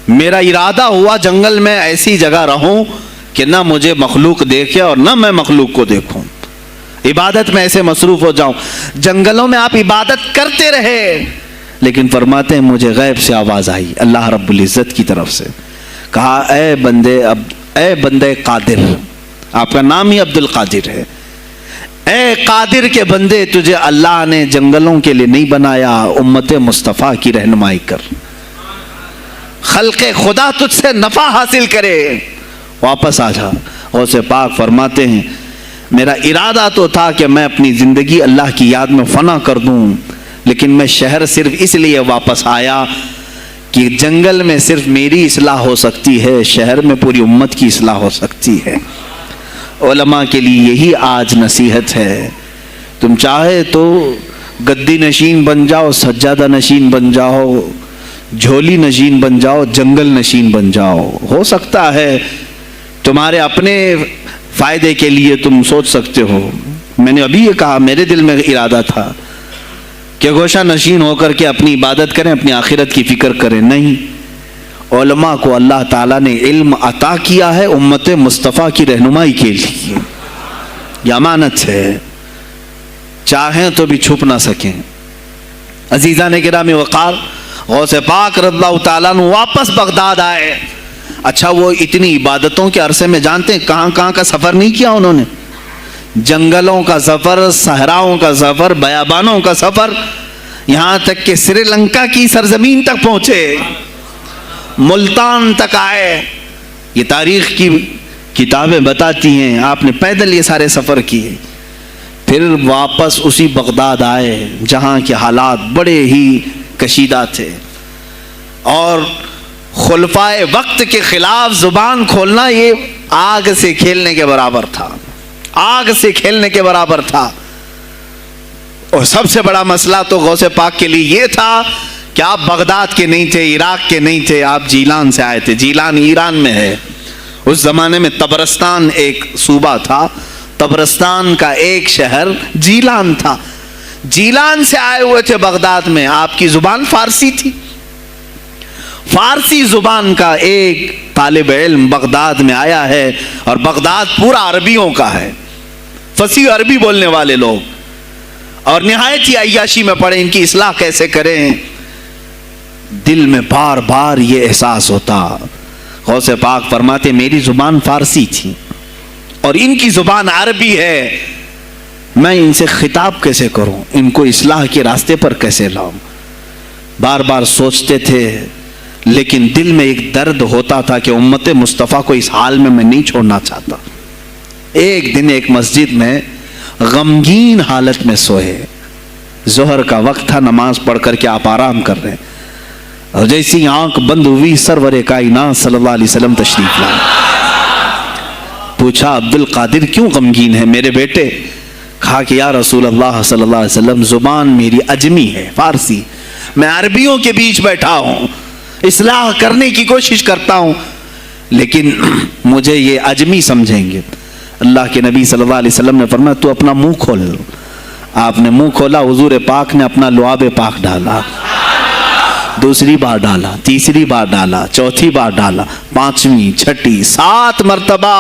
میرا ارادہ ہوا جنگل میں ایسی جگہ رہوں کہ نہ مجھے مخلوق دیکھے اور نہ میں مخلوق کو دیکھوں, عبادت میں ایسے مصروف ہو جاؤں. جنگلوں میں آپ عبادت کرتے رہے, لیکن فرماتے ہیں مجھے غیب سے آواز آئی اللہ رب العزت کی طرف سے, کہا اے بندے قادر، آپ کا نام ہی عبد القادر ہے، اے قادر کے بندے، تجھے اللہ نے جنگلوں کے لیے نہیں بنایا، امت مصطفیٰ کی رہنمائی کر، خلق خدا تجھ سے نفع حاصل کرے، واپس آ جا۔ غوث پاک فرماتے ہیں میرا ارادہ تو تھا کہ میں اپنی زندگی اللہ کی یاد میں فنا کر دوں، لیکن میں شہر صرف اس لیے واپس آیا کہ جنگل میں صرف میری اصلاح ہو سکتی ہے، شہر میں پوری امت کی اصلاح ہو سکتی ہے۔ علماء کے لیے یہی آج نصیحت ہے، تم چاہے تو گدی نشین بن جاؤ، سجادہ نشین بن جاؤ، جھولی نشین بن جاؤ، جنگل نشین بن جاؤ، ہو سکتا ہے تمہارے اپنے فائدے کے لیے تم سوچ سکتے ہو۔ میں نے ابھی یہ کہا، میرے دل میں ارادہ تھا کہ گوشہ نشین ہو کر کے اپنی عبادت کریں، اپنی آخرت کی فکر کریں، نہیں، علماء کو اللہ تعالیٰ نے علم عطا کیا ہے امت مصطفیٰ کی رہنمائی کے لیے، یہ امانت ہے، چاہیں تو بھی چھپ نہ سکیں۔ عزیزان گرامی وقار، غوث پاک رضی اللہ تعالیٰ عنہ واپس بغداد آئے۔ اچھا، وہ اتنی عبادتوں کے عرصے میں جانتے ہیں کہاں کہاں کا سفر نہیں کیا انہوں نے؟ جنگلوں کا سفر، صحراؤں کا سفر، بیابانوں کا سفر، یہاں تک کہ سری لنکا کی سرزمین تک پہنچے، ملتان تک آئے۔ یہ تاریخ کی کتابیں بتاتی ہیں آپ نے پیدل یہ سارے سفر کیے، پھر واپس اسی بغداد آئے جہاں کے حالات بڑے ہی کشیدہ تھے، اور خلفائے وقت کے خلاف زبان کھولنا یہ آگ سے کھیلنے کے برابر تھا، آگ سے کھیلنے کے برابر تھا۔ اور سب سے بڑا مسئلہ تو غوث پاک کے لیے یہ تھا کہ آپ بغداد کے نہیں تھے، عراق کے نہیں تھے، آپ جیلان سے آئے تھے۔ جیلان ایران میں ہے، اس زمانے میں طبرستان ایک صوبہ تھا، طبرستان کا ایک شہر جیلان تھا، جیلان سے آئے ہوئے تھے بغداد میں۔ آپ کی زبان فارسی تھی، فارسی زبان کا ایک طالب علم بغداد میں آیا ہے، اور بغداد پورا عربیوں کا ہے، فصیح عربی بولنے والے لوگ، اور نہایت ہی عیاشی میں پڑے ان کی اصلاح کیسے کریں۔ دل میں بار بار یہ احساس ہوتا، غوث پاک فرماتے میری زبان فارسی تھی اور ان کی زبان عربی ہے، میں ان سے خطاب کیسے کروں، ان کو اصلاح کے راستے پر کیسے لاؤں؟ بار بار سوچتے تھے، لیکن دل میں ایک درد ہوتا تھا کہ امت مصطفیٰ کو اس حال میں نہیں چھوڑنا چاہتا۔ ایک دن ایک مسجد میں غمگین حالت میں سوئے، ظہر کا وقت تھا، نماز پڑھ کر کے آپ آرام کر رہے ہیں، اور جیسی آنکھ بند ہوئی سرور کائنات صلی اللہ علیہ وسلم تشریف لائے۔ پوچھا عبد القادر کیوں غمگین ہے میرے بیٹے؟ کہا کہ یا رسول اللہ صلی اللہ علیہ وسلم زبان میری عجمی ہے، فارسی، میں عربیوں کے بیچ بیٹھا ہوں، اصلاح کرنے کی کوشش کرتا ہوں، لیکن مجھے یہ عجمی سمجھیں گے۔ اللہ کے نبی صلی اللہ علیہ وسلم نے فرمایا تو اپنا منہ کھول۔ آپ نے منہ کھولا، حضور پاک نے اپنا لعاب پاک ڈالا، دوسری بار ڈالا، تیسری بار ڈالا، چوتھی بار ڈالا، پانچویں، چھٹی، 7 مرتبہ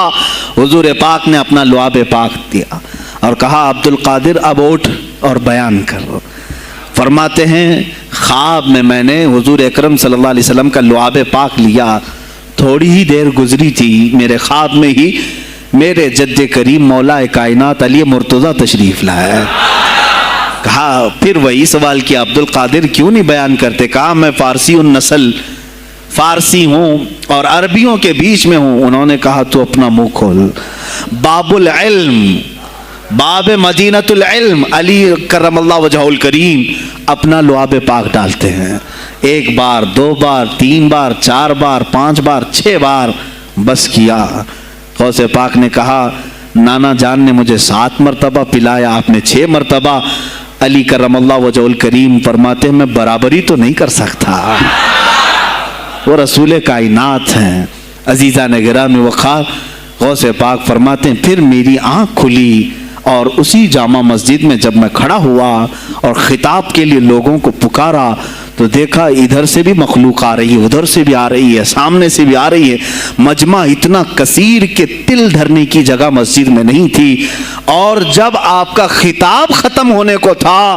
حضور پاک نے اپنا لعاب پاک دیا اور کہا عبد القادر اب اٹھ اور بیان کرو۔ فرماتے ہیں خواب میں نے حضور اکرم صلی اللہ علیہ وسلم کا لعاب پاک لیا، تھوڑی ہی دیر گزری تھی، میرے خواب میں ہی میرے جد کریم مولا کائنات علی مرتضیٰ تشریف لائے۔ کہا پھر وہی سوال کیا عبد القادر کیوں نہیں بیان کرتے؟ کہا میں فارسی النسل، فارسی ہوں اور عربیوں کے بیچ میں ہوں۔ انہوں نے کہا تو اپنا منہ کھول۔ باب العلم، باب مدینۃ العلم، علی کرم اللہ وجہہ الکریم اپنا لعاب پاک ڈالتے ہیں، 1 بار، 2 بار، 3 بار، 4 بار، 5 بار، 6 بار، بس کیا۔ غوث پاک نے کہا نانا جان نے مجھے 7 مرتبہ پلایا، آپ نے 6 مرتبہ۔ علی کرم اللہ وجہ الکریم فرماتے ہیں میں برابری تو نہیں کر سکتا، وہ رسول کائنات ہیں۔ عزیزان گرامی وقار، غوث پاک فرماتے ہیں پھر میری آنکھ کھلی، اور اسی جامع مسجد میں جب میں کھڑا ہوا اور خطاب کے لیے لوگوں کو پکارا تو دیکھا ادھر سے بھی مخلوق آ رہی ہے، ادھر سے بھی آ رہی ہے، سامنے سے بھی آ رہی ہے، مجمع اتنا کثیر کہ تل دھرنے کی جگہ مسجد میں نہیں تھی۔ اور جب آپ کا خطاب ختم ہونے کو تھا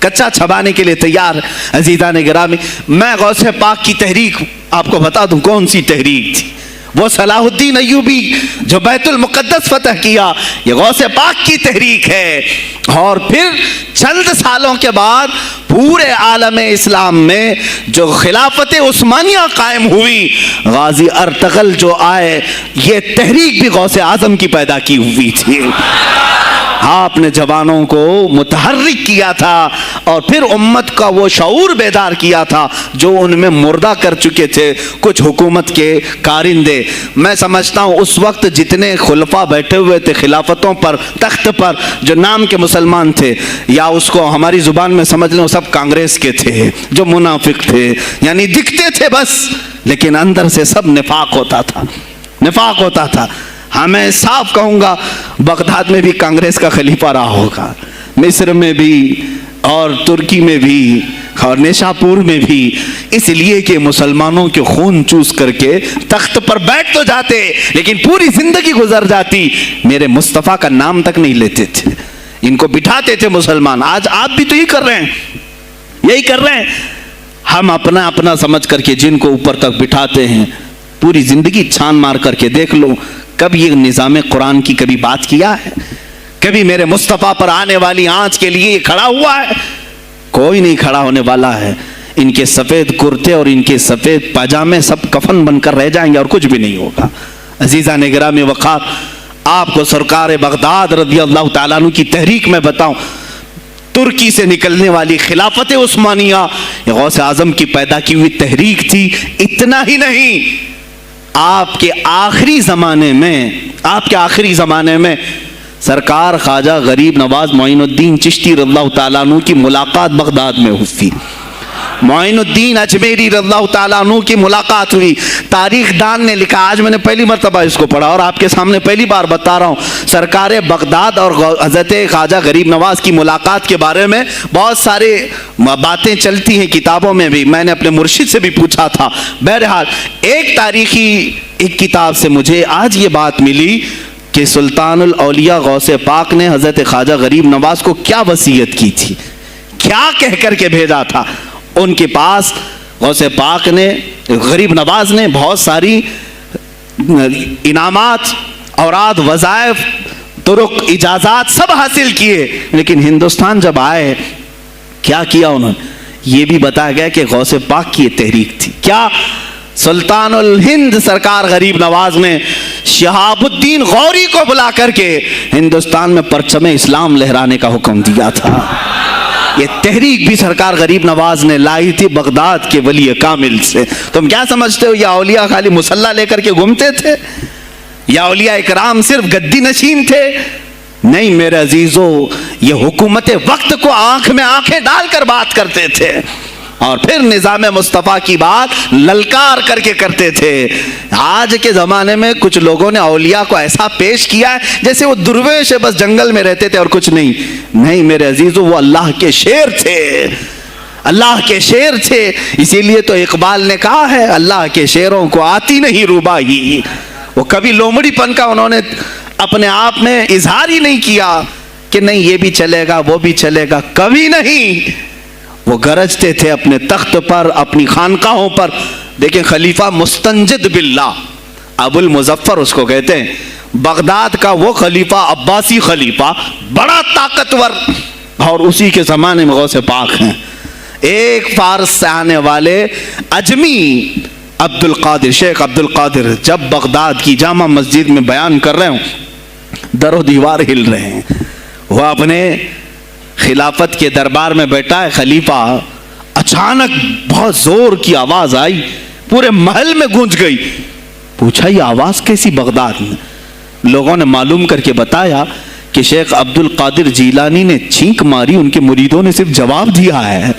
کچا چھبانے کے لیے تیار ہے۔ عزیزان گرامی، میں غوث پاک کی تحریک آپ کو بتا دوں کون سی تحریک تھی۔ وہ صلاح الدین ایوبی جو بیت المقدس فتح کیا، یہ غوث پاک کی تحریک ہے۔ اور پھر چند سالوں کے بعد پورے عالم اسلام میں جو خلافت عثمانیہ قائم ہوئی، غازی ارطغرل جو آئے، یہ تحریک بھی غوث اعظم کی پیدا کی ہوئی تھی۔ آپ نے جوانوں کو متحرک کیا تھا اور پھر امت کا وہ شعور بیدار کیا تھا جو ان میں مردہ کر چکے تھے کچھ حکومت کے کارندے۔ میں سمجھتا ہوں اس وقت جتنے خلفاء بیٹھے ہوئے تھے خلافتوں پر، تخت پر، جو نام کے مسلمان تھے، یا اس کو ہماری زبان میں سمجھ لیں، وہ سب کانگریس کے تھے جو منافق تھے، یعنی دکھتے تھے بس، لیکن اندر سے سب نفاق ہوتا تھا، نفاق ہوتا تھا۔ ہاں میں صاف کہوں گا، بغداد میں بھی کانگریس کا خلیفہ رہا ہوگا، مصر میں بھی اور ترکی میں بھی اور نیشاپور میں بھی، اس لیے کہ مسلمانوں کے خون چوس کر کے تخت پر بیٹھ تو جاتے لیکن پوری زندگی گزر جاتی، میرے مصطفیٰ کا نام تک نہیں لیتے تھے، ان کو بٹھاتے تھے مسلمان۔ آج آپ بھی تو یہی کر رہے ہیں، یہی کر رہے ہیں۔ ہم اپنا اپنا سمجھ کر کے جن کو اوپر تک بٹھاتے ہیں، پوری زندگی چھان مار کر کے دیکھ لو، کبھی یہ نظام قرآن کی کبھی بات کیا ہے؟ کبھی میرے مصطفیٰ پر آنے والی آنچ کے لیے کھڑا ہوا ہے؟ کوئی نہیں کھڑا ہونے والا ہے۔ ان کے سفید کرتے اور ان کے سفید پاجامے سب کفن بن کر رہ جائیں گے اور کچھ بھی نہیں ہوگا۔ عزیزان گرامی وقار، آپ کو سرکار بغداد رضی اللہ تعالیٰ عنہ کی تحریک میں بتاؤں، ترکی سے نکلنے والی خلافت عثمانیہ یہ غوث اعظم کی پیدا کی ہوئی تحریک تھی۔ اتنا ہی نہیں، آپ کے آخری زمانے میں سرکار خواجہ غریب نواز معین الدین چشتی رضی اللہ تعالیٰ عنہ کی ملاقات بغداد میں ہوئی، معین الدین اجمیری رضی اللہ تعالیٰ عنہ کی ملاقات ہوئی۔ تاریخ دان نے لکھا، آج میں نے پہلی مرتبہ اس کو پڑھا اور آپ کے سامنے پہلی بار بتا رہا ہوں، سرکار بغداد اور حضرت خواجہ غریب نواز کی ملاقات کے بارے میں بہت سارے باتیں چلتی ہیں کتابوں میں بھی، میں نے اپنے مرشد سے بھی پوچھا تھا۔ بہرحال ایک کتاب سے مجھے آج یہ بات ملی کہ سلطان الاولیاء غوث پاک نے حضرت خواجہ غریب نواز کو کیا وصیت کی تھی، کیا کہہ کر کے بھیجا تھا۔ ان کے پاس غوث پاک نے، غریب نواز نے بہت ساری انعامات، اوراد، وظائف، طرق، اجازات سب حاصل کیے، لیکن ہندوستان جب آئے کیا کیا انہوں نے؟ یہ بھی بتایا گیا کہ غوث پاک کی یہ تحریک تھی۔ کیا؟ سلطان الہند سرکار غریب نواز نے شہاب الدین غوری کو بلا کر کے ہندوستان میں پرچم اسلام لہرانے کا حکم دیا تھا۔ یہ تحریک بھی سرکار غریب نواز نے لائی تھی بغداد کے ولی کامل سے۔ تم کیا سمجھتے ہو یہ اولیاء خالی مسلح لے کر کے گھومتے تھے؟ یا اولیاء اکرام صرف گدی نشین تھے؟ نہیں میرے عزیزو، یہ حکومت وقت کو آنکھ میں آنکھیں ڈال کر بات کرتے تھے اور پھر نظام مصطفیٰ کی بات للکار کر کے کرتے تھے۔ آج کے زمانے میں کچھ لوگوں نے اولیاء کو ایسا پیش کیا ہے جیسے وہ درویش بس جنگل میں رہتے تھے اور کچھ نہیں۔ نہیں میرے عزیزو، وہ اللہ کے شیر تھے، اللہ کے شیر تھے۔ اسی لیے تو اقبال نے کہا ہے، اللہ کے شیروں کو آتی نہیں روبائی۔ وہ کبھی لومڑی پن کا انہوں نے اپنے آپ میں اظہار ہی نہیں کیا کہ نہیں یہ بھی چلے گا وہ بھی چلے گا، کبھی نہیں۔ وہ گرجتے تھے اپنے تخت پر، اپنی خانقاہوں پر۔ دیکھیں خلیفہ مستنجد باللہ، ابو المظفر اس کو کہتے ہیں، بغداد کا وہ خلیفہ، عباسی خلیفہ، بڑا طاقتور، اور اسی کے زمانے میں غوث پاک ہیں۔ ایک فارس سے آنے والے اجمی عبد القادر، شیخ عبد القادر، جب بغداد کی جامع مسجد میں بیان کر رہے ہوں، در و دیوار ہل رہے ہیں۔ وہ اپنے خلافت کے دربار میں بیٹھا ہے خلیفہ، اچانک بہت زور کی آواز آئی، پورے محل میں گونج گئی۔ پوچھا یہ آواز کیسی بغداد میں؟ لوگوں نے معلوم کر کے بتایا کہ شیخ عبد القادر جیلانی نے چھینک ماری، ان کے مریدوں نے صرف جواب دیا ہے۔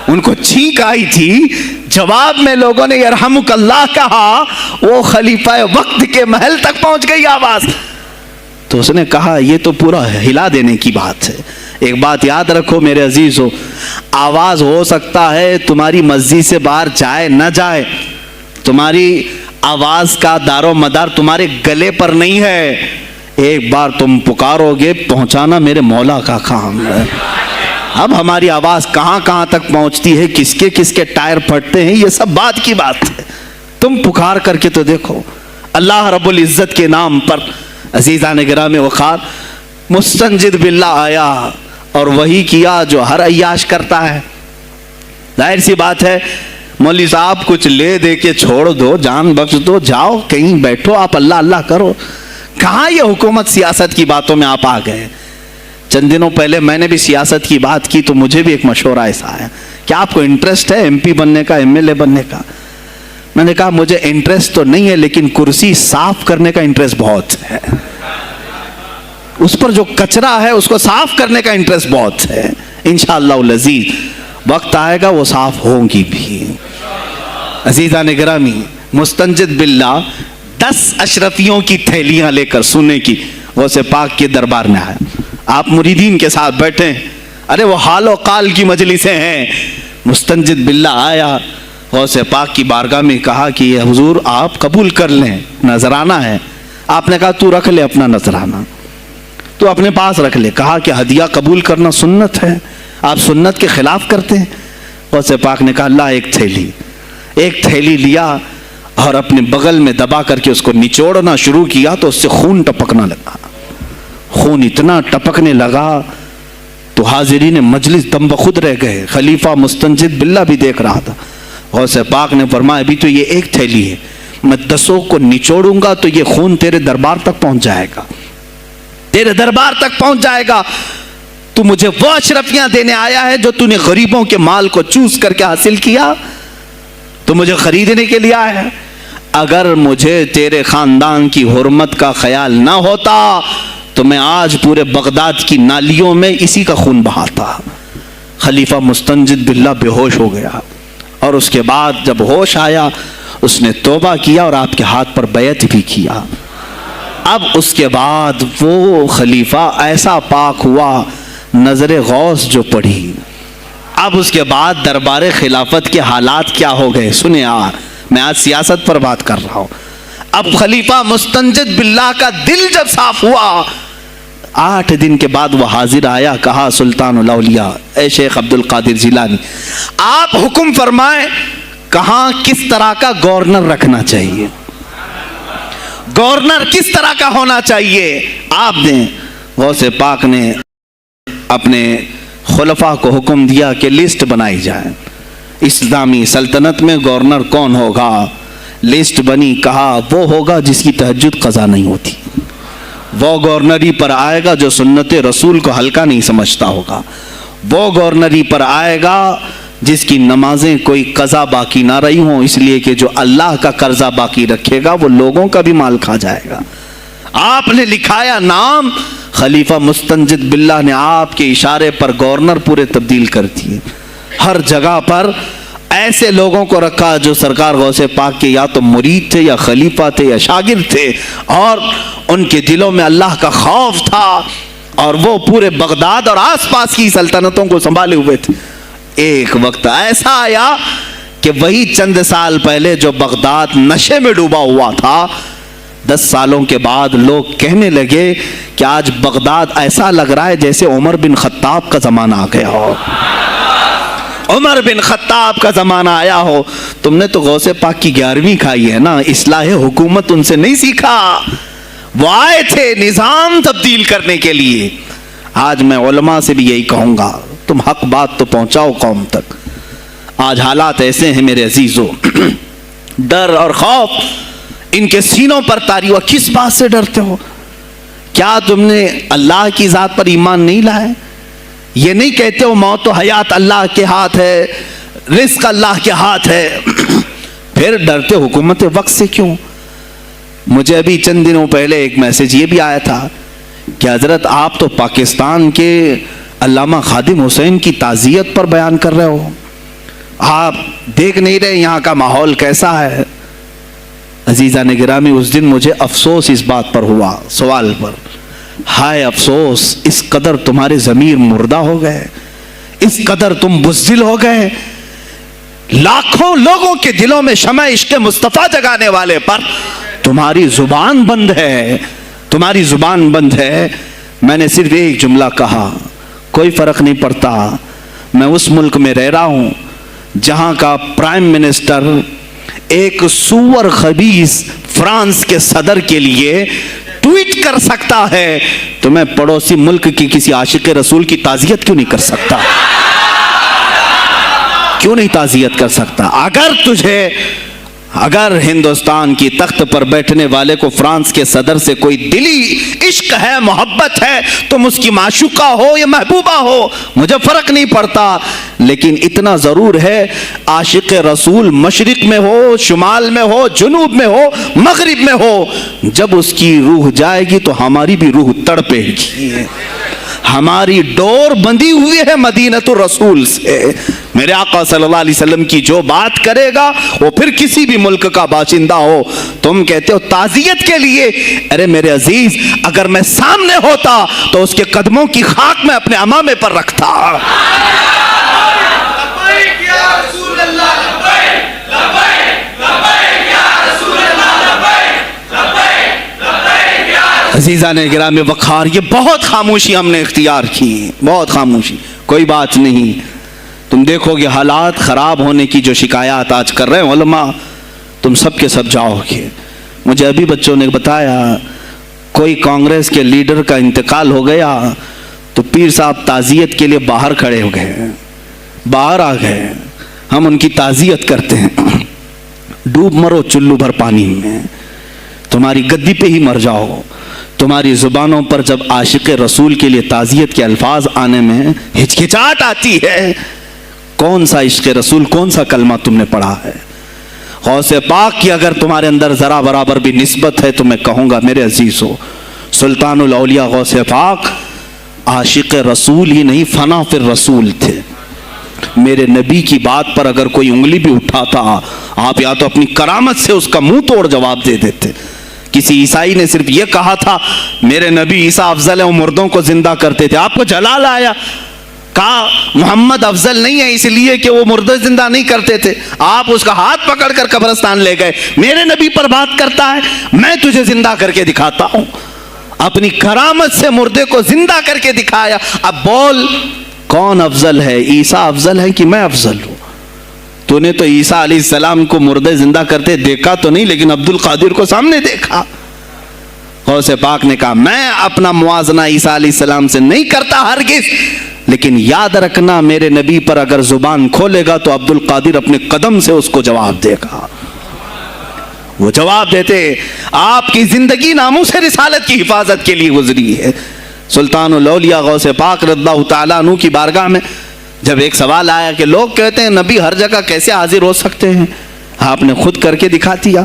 ان کو چھینک آئی تھی، جواب میں لوگوں نے یرحمک اللہ کہا، وہ خلیفہ وقت کے محل تک پہنچ گئی آواز۔ تو اس نے کہا یہ تو پورا ہلا دینے کی بات ہے۔ ایک بات یاد رکھو میرے عزیزو، آواز ہو سکتا ہے تمہاری مسجد سے باہر جائے نہ جائے، تمہاری آواز کا دار و مدار تمہارے گلے پر نہیں ہے، ایک بار تم پکارو گے پہنچانا میرے مولا کا کام ہے۔ اب ہماری آواز کہاں کہاں تک پہنچتی ہے، کس کے ٹائر پھٹتے ہیں، یہ سب بعد کی بات ہے۔ تم پکار کر کے تو دیکھو۔ اللہ رب العزت کے نام پر عزیزان گرامی وقار مستنجد باللہ آیا اور وہی کیا جو ہر عیاش کرتا ہے۔ ظاہر سی بات ہے مولوی صاحب کچھ لے دے کے چھوڑ دو، جان بخش دو، جاؤ کہیں بیٹھو، آپ اللہ اللہ کرو۔ کہاں یہ حکومت سیاست کی باتوں میں آپ آ گئے؟ چند دنوں پہلے میں نے بھی سیاست کی بات کی تو مجھے بھی ایک مشورہ ایسا آیا کہ آپ کو انٹرسٹ ہے ایم پی بننے کا، ایم ایل اے بننے کا؟ میں نے کہا مجھے انٹرسٹ تو نہیں ہے لیکن کرسی صاف کرنے کا انٹرسٹ بہت ہے، اس پر جو کچرا ہے اس کو صاف کرنے کا انٹرسٹ بہت ہے۔ انشاءاللہ العزیز وقت آئے گا وہ صاف ہوں گی بھی۔ عزیزان گرامی مستنجد باللہ 10 اشرفیوں کی تھیلیاں لے کر سونے کی غوث پاک کے دربار میں آئے۔ آپ مریدین کے ساتھ بیٹھے، ارے وہ حال و قال کی مجلسیں ہیں۔ مستنجد باللہ آیا غوث پاک کی بارگاہ میں، کہا کہ یہ حضور آپ قبول کر لیں، نذرانہ ہے۔ آپ نے کہا تو رکھ لے اپنا نذرانہ، تو اپنے پاس رکھ لے۔ کہا کہ ہدیہ قبول کرنا سنت ہے، آپ سنت کے خلاف کرتے ہیں۔ غوث پاک نے کہا اللہ ایک تھیلی لیا اور اپنے بغل میں دبا کر کے اس کو نچوڑنا شروع کیا تو اس سے خون ٹپکنا لگا۔ خون اتنا ٹپکنے لگا تو حاضرین مجلس دم بخود رہ گئے۔ خلیفہ مستنجد باللہ بھی دیکھ رہا تھا۔ غوث پاک نے فرمایا ابھی تو یہ ایک تھیلی ہے، میں 10 کو نچوڑوں گا تو یہ خون تیرے دربار تک پہنچ جائے گا، تیرے دربار تک پہنچ جائے گا۔ تو مجھے وہ اشرفیاں دینے آیا ہے جو تو نے غریبوں کے مال کو چوس کر کے حاصل کیا، تو مجھے خریدنے کے لیے آیا ہے۔ اگر مجھے تیرے خاندان کی حرمت کا خیال نہ ہوتا تو میں آج پورے بغداد کی نالیوں میں اسی کا خون بہاتا۔ خلیفہ مستنجد باللہ بے ہوش ہو گیا، اور اس کے بعد جب ہوش آیا اس نے توبہ کیا اور آپ کے ہاتھ پر بیعت بھی کیا۔ اب اس کے بعد وہ خلیفہ ایسا پاک ہوا، نظر غوث جو پڑھی۔ اب اس کے بعد دربار خلافت کے حالات کیا ہو گئے سنیں۔ میں آج سیاست پر بات کر رہا ہوں۔ اب خلیفہ مستنجد باللہ کا دل جب صاف ہوا، 8 دن کے بعد وہ حاضر آیا، کہا سلطان الاولیاء اے شیخ عبد القادر جیلانی آپ حکم فرمائیں کہاں کس طرح کا گورنر رکھنا چاہیے، گورنر کس طرح کا ہونا چاہیے آپ دیں۔ غوث پاک نے اپنے خلفاء کو حکم دیا کہ لسٹ بنائی جائے، اسلامی سلطنت میں گورنر کون ہوگا۔ لسٹ بنی، کہا وہ ہوگا جس کی تہجد قضا نہیں ہوتی، وہ گورنری پر آئے گا جو سنت رسول کو ہلکا نہیں سمجھتا ہوگا، وہ گورنری پر آئے گا جس کی نمازیں کوئی قضا باقی نہ رہی ہوں، اس لیے کہ جو اللہ کا قرضہ باقی رکھے گا وہ لوگوں کا بھی مال کھا جائے گا۔ آپ نے لکھایا نام، خلیفہ مستنجد باللہ نے آپ کے اشارے پر گورنر پورے تبدیل کر دیے۔ ہر جگہ پر ایسے لوگوں کو رکھا جو سرکار غوث پاک کے یا تو مرید تھے یا خلیفہ تھے یا شاگرد تھے، اور ان کے دلوں میں اللہ کا خوف تھا، اور وہ پورے بغداد اور آس پاس کی سلطنتوں کو سنبھالے ہوئے تھے۔ ایک وقت ایسا آیا کہ وہی چند سال پہلے جو بغداد نشے میں ڈوبا ہوا تھا، 10 سالوں کے بعد لوگ کہنے لگے کہ آج بغداد ایسا لگ رہا ہے جیسے عمر بن خطاب کا زمانہ آ گیا ہو، عمر بن خطاب کا زمانہ آیا ہو۔ تم نے تو غوث پاک کی 11ویں کھائی ہے نا، اصلاح حکومت ان سے نہیں سیکھا، وہ آئے تھے نظام تبدیل کرنے کے لیے۔ آج میں علماء سے بھی یہی کہوں گا، تم حق بات تو پہنچاؤ قوم تک۔ آج حالات ایسے ہیں میرے عزیزوں، ڈر اور خوف ان کے سینوں پر طاری ہوا۔ کس بات سے ڈرتے ہو؟ کیا تم نے اللہ کی ذات پر ایمان نہیں لائے؟ یہ نہیں کہتے ہو موت و حیات اللہ کے ہاتھ ہے، رزق اللہ کے ہاتھ ہے، پھر ڈرتے حکومت وقت سے کیوں؟ مجھے ابھی چند دنوں پہلے ایک میسج یہ بھی آیا تھا کہ حضرت آپ تو پاکستان کے علامہ خادم حسین کی تعزیت پر بیان کر رہے ہو، آپ دیکھ نہیں رہے یہاں کا ماحول کیسا ہے؟ عزیزان گرامی اس دن مجھے افسوس اس بات پر ہوا، سوال پر، ہائے افسوس، اس قدر تمہارے ضمیر مردہ ہو گئے، اس قدر تم بزدل ہو گئے، لاکھوں لوگوں کے دلوں میں شمع عشق مصطفیٰ جگانے والے پر تمہاری زبان بند ہے، تمہاری زبان بند ہے. میں نے صرف ایک جملہ کہا, کوئی فرق نہیں پڑتا, میں اس ملک میں رہ رہا ہوں جہاں کا پرائم منسٹر ایک سور خبیث فرانس کے صدر کے لیے ٹویٹ کر سکتا ہے, تو میں پڑوسی ملک کی کسی عاشق رسول کی تعزیت کیوں نہیں کر سکتا؟ کیوں نہیں تعزیت کر سکتا؟ اگر ہندوستان کی تخت پر بیٹھنے والے کو فرانس کے صدر سے کوئی دلی عشق ہے, محبت ہے, تم اس کی معشوقہ ہو یا محبوبہ ہو, مجھے فرق نہیں پڑتا, لیکن اتنا ضرور ہے عاشق رسول مشرق میں ہو, شمال میں ہو, جنوب میں ہو, مغرب میں ہو, جب اس کی روح جائے گی تو ہماری بھی روح تڑپے گی. ہماری ڈور بندھی ہوئی ہے مدینۃ الرسول سے. میرے آقا صلی اللہ علیہ وسلم کی جو بات کرے گا وہ پھر کسی بھی ملک کا باشندہ ہو. تم کہتے ہو تعزیت کے لیے, ارے میرے عزیز, اگر میں سامنے ہوتا تو اس کے قدموں کی خاک میں اپنے امامے پر رکھتا. عزیزان گرامی وقار, یہ بہت خاموشی ہم نے اختیار کی, بہت خاموشی, کوئی بات نہیں. تم دیکھو گے حالات خراب ہونے کی جو شکایات آج کر رہے ہیں علماء, تم سب کے سب جاؤ گے. مجھے ابھی بچوں نے بتایا کوئی کانگریس کے لیڈر کا انتقال ہو گیا تو پیر صاحب تعزیت کے لیے باہر کھڑے ہو گئے, باہر آ گئے, ہم ان کی تعزیت کرتے ہیں. ڈوب مرو چلو بھر پانی میں, تمہاری گدی پہ ہی مر جاؤ. تمہاری زبانوں پر جب عاشق رسول کے لیے تعزیت کے الفاظ آنے میں ہچکچاہٹ آتی ہے, کون سا عشق رسول, کون سا کلمہ تم نے پڑھا ہے؟ غوث پاک کی اگر تمہارے اندر ذرا برابر بھی نسبت ہے تو میں کہوں گا میرے عزیزو, سلطان الاولیاء غوث پاک عاشق رسول ہی نہیں, فنا فی الرسول تھے. میرے نبی کی بات پر اگر کوئی انگلی بھی اٹھاتا, آپ یا تو اپنی کرامت سے اس کا منہ توڑ جواب دے دیتے. کسی عیسائی نے صرف یہ کہا تھا میرے نبی عیسیٰ افضل ہے, وہ مردوں کو زندہ کرتے تھے, آپ کو جلال آیا, کہا محمد افضل نہیں ہے اس لیے کہ وہ مردے زندہ نہیں کرتے تھے, آپ اس کا ہاتھ پکڑ کر قبرستان لے گئے. میرے نبی پر بات کرتا ہے, میں تجھے زندہ کر کے دکھاتا ہوں. اپنی کرامت سے مردے کو زندہ کر کے دکھایا. اب بول کون افضل ہے, عیسیٰ افضل ہے کہ میں افضل ہوں؟ تو نے تو عیسیٰ علیہ السلام کو مردے زندہ کرتے دیکھا تو نہیں, لیکن عبد القادر کو سامنے دیکھا. غوث پاک نے کہا میں اپنا موازنہ عیسیٰ علیہ السلام سے نہیں کرتا ہرگز, لیکن یاد رکھنا میرے نبی پر اگر زبان کھولے گا تو عبد القادر اپنے قدم سے اس کو جواب دے گا. وہ جواب دیتے. آپ کی زندگی ناموس رسالت کی حفاظت کے لیے گزری ہے. سلطان الاولیاء غوث پاک رضی اللہ تعالیٰ عنہ کی بارگاہ میں جب ایک سوال آیا کہ لوگ کہتے ہیں نبی ہر جگہ کیسے حاضر ہو سکتے ہیں, آپ نے خود کر کے دکھا دیا.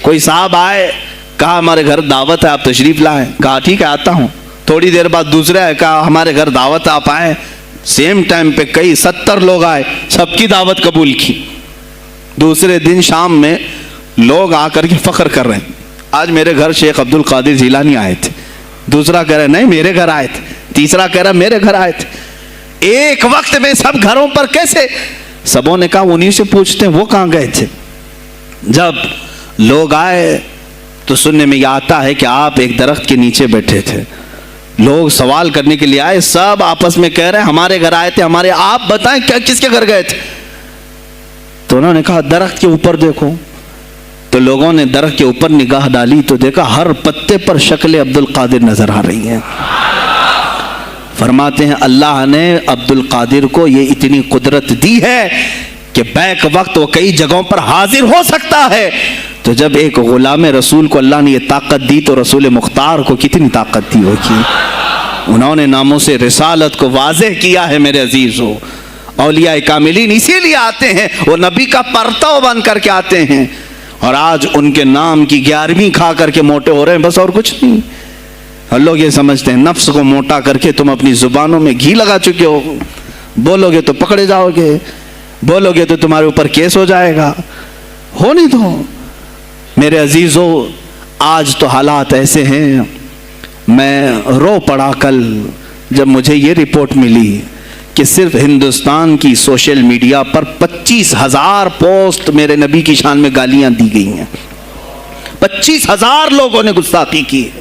کوئی صاحب آئے, کہا ہمارے گھر دعوت ہے آپ تشریف لائیں, کہا ٹھیک ہے آتا ہوں. تھوڑی دیر بعد دوسرے آئے, کہا ہمارے گھر دعوت آپ آئیں. سیم ٹائم پہ کئی 70 لوگ آئے, سب کی دعوت قبول کی. دوسرے دن شام میں لوگ آ کر کے فخر کر رہے ہیں آج میرے گھر شیخ عبد القادر جیلانی آئے تھے. دوسرا کہہ رہا نہیں میرے گھر آئے تھے, تیسرا کہہ رہا میرے گھر آئے تھے. ایک وقت میں سب گھروں پر کیسے؟ سبوں نے کہا انہیں سے پوچھتے ہیں وہ کہاں گئے تھے. جب لوگ آئے تو سننے میں یہ آتا ہے کہ آپ ایک درخت کے نیچے بیٹھے تھے. لوگ سوال کرنے کے لیے آئے, سب آپس میں کہہ رہے ہیں ہمارے گھر آئے تھے, ہمارے, آپ بتائیں کیا کس کے گھر گئے تھے؟ تو انہوں نے کہا درخت کے اوپر دیکھو. تو لوگوں نے درخت کے اوپر نگاہ ڈالی تو دیکھا ہر پتے پر شکل عبد القادر نظر آ رہی ہیں. فرماتے ہیں اللہ نے عبد القادر کو یہ اتنی قدرت دی ہے کہ بیک وقت وہ کئی جگہوں پر حاضر ہو سکتا ہے. تو جب ایک غلام رسول کو اللہ نے یہ طاقت دی تو رسول مختار کو کتنی طاقت دی ہوگی. انہوں نے ناموس رسالت کو واضح کیا ہے. میرے عزیزو, اولیاء کاملین اسی لیے آتے ہیں, وہ نبی کا پرتو بن کر کے آتے ہیں, اور آج ان کے نام کی 11ویں کھا کر کے موٹے ہو رہے ہیں, بس اور کچھ نہیں. اور لوگ یہ سمجھتے ہیں نفس کو موٹا کر کے تم اپنی زبانوں میں گھی لگا چکے ہو, بولو گے تو پکڑے جاؤ گے, بولو گے تو تمہارے اوپر کیس ہو جائے گا. ہو نہیں تو میرے عزیزو, آج تو حالات ایسے ہیں. میں رو پڑا کل جب مجھے یہ رپورٹ ملی کہ صرف ہندوستان کی سوشل میڈیا پر 25,000 پوسٹ میرے نبی کی شان میں گالیاں دی گئی ہیں. 25,000 لوگوں نے گستاخی کی ہے.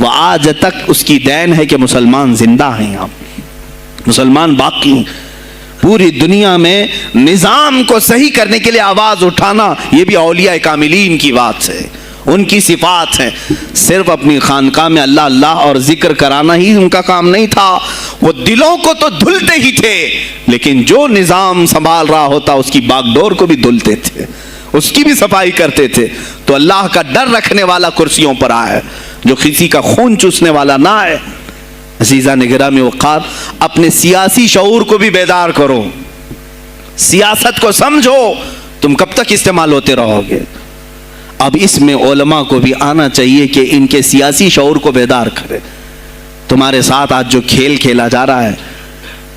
وہ آج تک اس کی دین ہے کہ مسلمان زندہ ہیں، یہاں مسلمان باقی ہیں۔ پوری دنیا میں نظام کو صحیح کرنے کے لیے آواز اٹھانا یہ بھی اولیاء کاملین کی بات ہے، ان کی صفات ہیں۔ صرف اپنی خانقاہ میں اللہ اللہ اور ذکر کرانا ہی ان کا کام نہیں تھا، وہ دلوں کو تو دھلتے ہی تھے، لیکن جو نظام سنبھال رہا ہوتا اس کی باغ ڈور کو بھی دھلتے تھے، اس کی بھی صفائی کرتے تھے۔ تو اللہ کا ڈر رکھنے والا کرسیوں پر آئے، جو کسی کا خون چوسنے والا نہ آئے۔ عزیزان گرامی وقار، اپنے سیاسی شعور کو بھی بیدار کرو، سیاست کو سمجھو، تم کب تک استعمال ہوتے رہو گے؟ اب اس میں علماء کو بھی آنا چاہیے کہ ان کے سیاسی شعور کو بیدار کرے۔ تمہارے ساتھ آج جو کھیل کھیلا جا رہا ہے،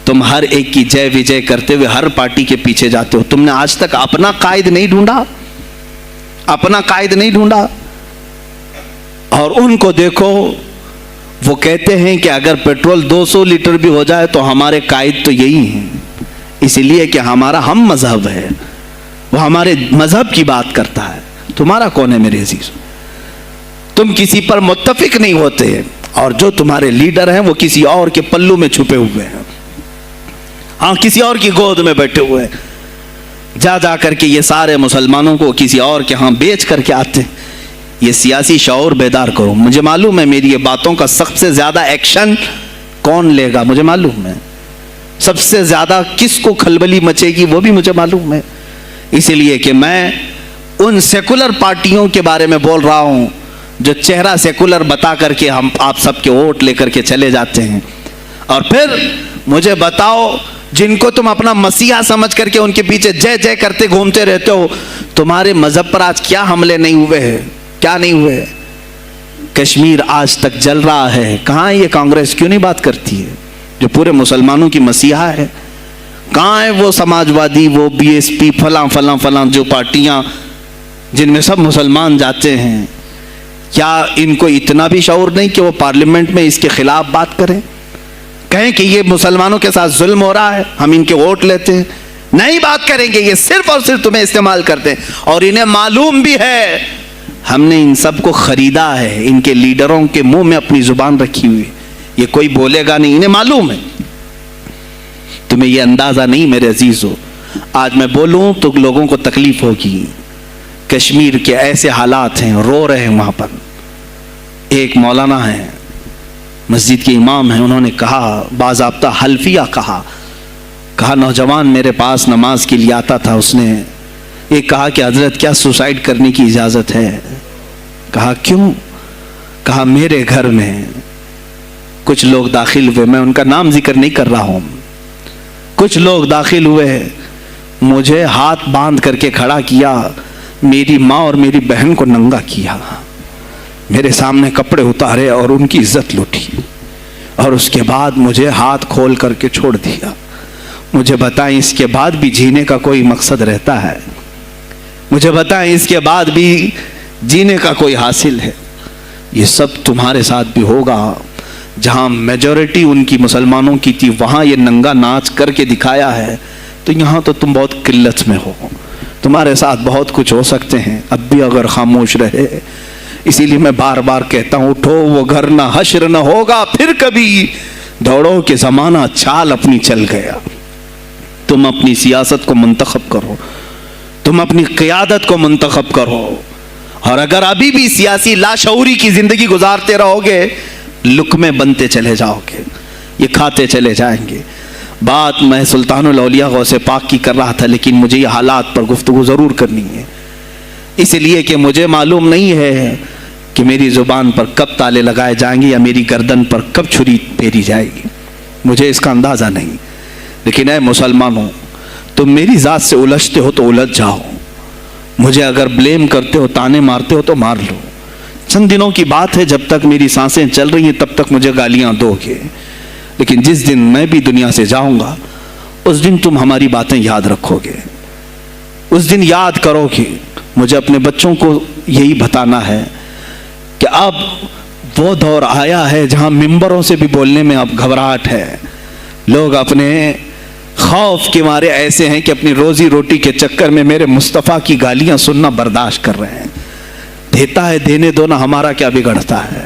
تم ہر ایک کی جے وجے کرتے ہوئے ہر پارٹی کے پیچھے جاتے ہو، تم نے آج تک اپنا قائد نہیں ڈھونڈا، اپنا قائد نہیں ڈھونڈا۔ اور ان کو دیکھو، وہ کہتے ہیں کہ اگر پیٹرول 200 لیٹر بھی ہو جائے تو ہمارے قائد تو یہی ہیں، اس لیے کہ ہمارا ہم مذہب ہے، وہ ہمارے مذہب کی بات کرتا ہے۔ تمہارا کون ہے میرے عزیز؟ تم کسی پر متفق نہیں ہوتے، اور جو تمہارے لیڈر ہیں وہ کسی اور کے پلو میں چھپے ہوئے ہیں، ہاں کسی اور کی گود میں بیٹھے ہوئے ہیں، جا جا کر کے یہ سارے مسلمانوں کو کسی اور کے ہاں بیچ کر کے آتے ہیں۔ یہ سیاسی شعور بیدار کرو۔ مجھے معلوم ہے میری یہ باتوں کا سب سے زیادہ ایکشن کون لے گا، مجھے معلوم ہے سب سے زیادہ کس کو کھلبلی مچے گی، وہ بھی مجھے معلوم ہے، اسی لیے کہ میں ان سیکولر پارٹیوں کے بارے میں بول رہا ہوں جو چہرہ سیکولر بتا کر کے ہم آپ سب کے ووٹ لے کر کے چلے جاتے ہیں، اور پھر مجھے بتاؤ جن کو تم اپنا مسیحا سمجھ کر کے ان کے پیچھے جے جے کرتے گھومتے رہتے ہو، تمہارے مذہب پر آج کیا حملے نہیں ہوئے ہیں، کیا نہیں ہوئے؟ کشمیر آج تک جل رہا ہے، کہاں یہ کانگریس کیوں نہیں بات کرتی ہے جو پورے مسلمانوں کی مسیحا ہے؟ کہاں ہے وہ سماجوادی، وہ بی ایس پی، فلاں فلاں فلاں جو پارٹیاں جن میں سب مسلمان جاتے ہیں؟ کیا ان کو اتنا بھی شعور نہیں کہ وہ پارلیمنٹ میں اس کے خلاف بات کریں، کہیں کہ یہ مسلمانوں کے ساتھ ظلم ہو رہا ہے، ہم ان کے ووٹ لیتے ہیں؟ نہیں بات کریں گے، یہ صرف اور صرف تمہیں استعمال کرتے ہیں، اور انہیں معلوم بھی ہے ہم نے ان سب کو خریدا ہے، ان کے لیڈروں کے منہ میں اپنی زبان رکھی ہوئی، یہ کوئی بولے گا نہیں، انہیں معلوم ہے۔ تمہیں یہ اندازہ نہیں میرے عزیزو، آج میں بولوں تو لوگوں کو تکلیف ہوگی۔ کشمیر کے ایسے حالات ہیں، رو رہے ہیں وہاں پر۔ ایک مولانا ہیں، مسجد کے امام ہیں، انہوں نے کہا باضابطہ حلفیہ کہا نوجوان میرے پاس نماز کے لیے آتا تھا، اس نے یہ کہا کہ حضرت کیا سوسائڈ کرنے کی اجازت ہے؟ کہا کیوں؟ کہا میرے گھر میں کچھ لوگ داخل ہوئے، میں ان کا نام ذکر نہیں کر رہا ہوں، کچھ لوگ داخل ہوئے، مجھے ہاتھ باندھ کر کے کھڑا کیا، میری ماں اور میری بہن کو ننگا کیا، میرے سامنے کپڑے اتارے اور ان کی عزت لوٹی، اور اس کے بعد مجھے ہاتھ کھول کر کے چھوڑ دیا۔ مجھے بتائیں اس کے بعد بھی جینے کا کوئی مقصد رہتا ہے؟ مجھے بتائیں اس کے بعد بھی جینے کا کوئی حاصل ہے؟ یہ سب تمہارے ساتھ بھی ہوگا۔ جہاں میجورٹی ان کی مسلمانوں کی تھی وہاں یہ ننگا ناچ کر کے دکھایا ہے، تو یہاں تو تم بہت قلت میں ہو، تمہارے ساتھ بہت کچھ ہو سکتے ہیں، اب بھی اگر خاموش رہے۔ اسی لیے میں بار بار کہتا ہوں اٹھو، وہ گھر نہ حشر نہ ہوگا پھر کبھی، دوڑو کہ زمانہ چال اپنی چل گیا۔ تم اپنی سیاست کو منتخب کرو، تم اپنی قیادت کو منتخب کرو، اور اگر ابھی بھی سیاسی لاشعوری کی زندگی گزارتے رہو گے، لقمے بنتے چلے جاؤ گے، یہ کھاتے چلے جائیں گے۔ بات میں سلطان الاولیاء غوث پاک کی کر رہا تھا، لیکن مجھے یہ حالات پر گفتگو ضرور کرنی ہے، اس لیے کہ مجھے معلوم نہیں ہے کہ میری زبان پر کب تالے لگائے جائیں گے یا میری گردن پر کب چھری پھیری جائے گی، مجھے اس کا اندازہ نہیں۔ لیکن اے مسلمانوں، تم میری ذات سے الجھتے ہو تو الجھ جاؤ، مجھے اگر بلیم کرتے ہو، تانے مارتے ہو تو مار لو، چند دنوں کی بات ہے، جب تک میری سانسیں چل رہی ہیں تب تک مجھے گالیاں دو گے، لیکن جس دن میں بھی دنیا سے جاؤں گا اس دن تم ہماری باتیں یاد رکھو گے، اس دن یاد کرو گے۔ مجھے اپنے بچوں کو یہی بتانا ہے کہ اب وہ دور آیا ہے جہاں ممبروں سے بھی بولنے میں اب گھبراہٹ ہے، لوگ اپنے خوف کے مارے ایسے ہیں کہ اپنی روزی روٹی کے چکر میں میرے مصطفیٰ کی گالیاں سننا برداشت کر رہے ہیں۔ دیتا ہے دینے دو نا، ہمارا کیا بگڑتا ہے؟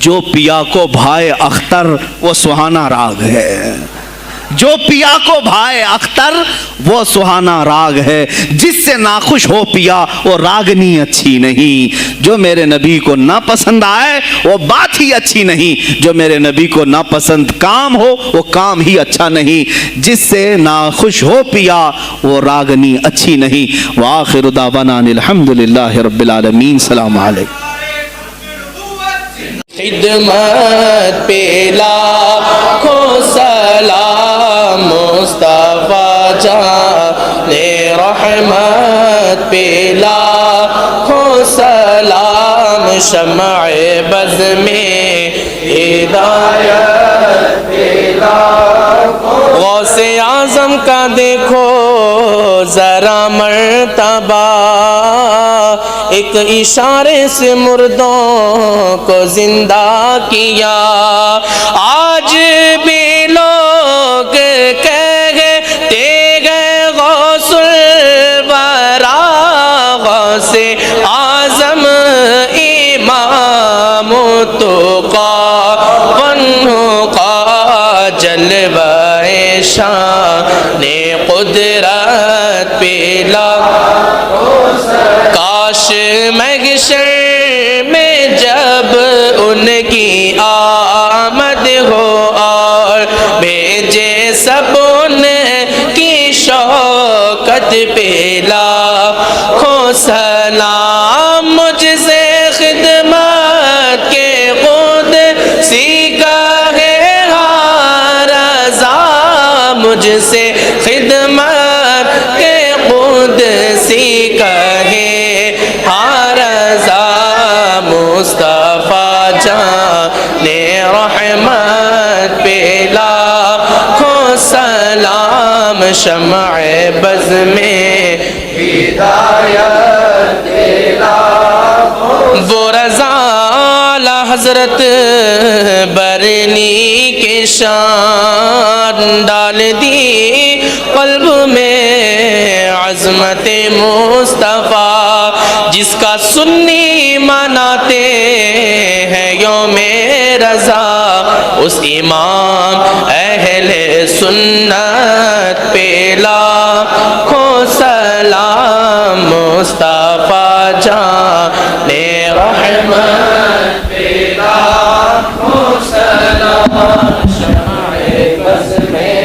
جو پیا کو بھائے اختر وہ سہانا راگ ہے، جو پیا کو بھائے اختر وہ سہانا راگ ہے، جس سے ناخوش ہو پیا وہ راگنی اچھی نہیں، جو میرے نبی کو نہ پسند آئے وہ بات ہی اچھی نہیں، جو میرے نبی کو نہ پسند کام ہو وہ کام ہی اچھا نہیں، جس سے ناخوش ہو پیا وہ راگنی اچھی نہیں۔ وآخر دعوانا الحمدللہ رب العالمین۔ السلام علیکم۔ خدمت پہ لاکھوں سلام مصطفیٰ جان رحمت پہ لاکھوں سلام، شمع بز میں ہدایت پہ لاکھوں، غوث اعظم کا دیکھو ذرا مرتبہ، ایک اشارے سے مردوں کو زندہ کیا، آج بھی لوگ کہتے گئے غوث الورا، غوث اعظم امام التقیٰ والنقیٰ، جلوہ شان قدرت پہ کاش محشر میں جب ان کی آمد ہو اور بھیجے سب ان کی شوکت پہ لاکھوں سلام، مجھ سے خدمت کے قدسی کا ہے ہر رضا، مجھ سے خدمت کے قدسی کا ہے ہر رضا، مصطفیٰ جان رحمت پہ لاکھوں سلام، شمع بز میں ہدایت پہ لاکھوں، وہ رضا حضرت برنی کے شان ڈال دی قلب میں عظمت مصطفیٰ، جس کا سنی مناتے ہیں یوم رضا، اس امام اہل سنت پہ لاکھوں سلام، مصطفیٰ جان رحمت پہ لاکھوں سلام، شمع بز میں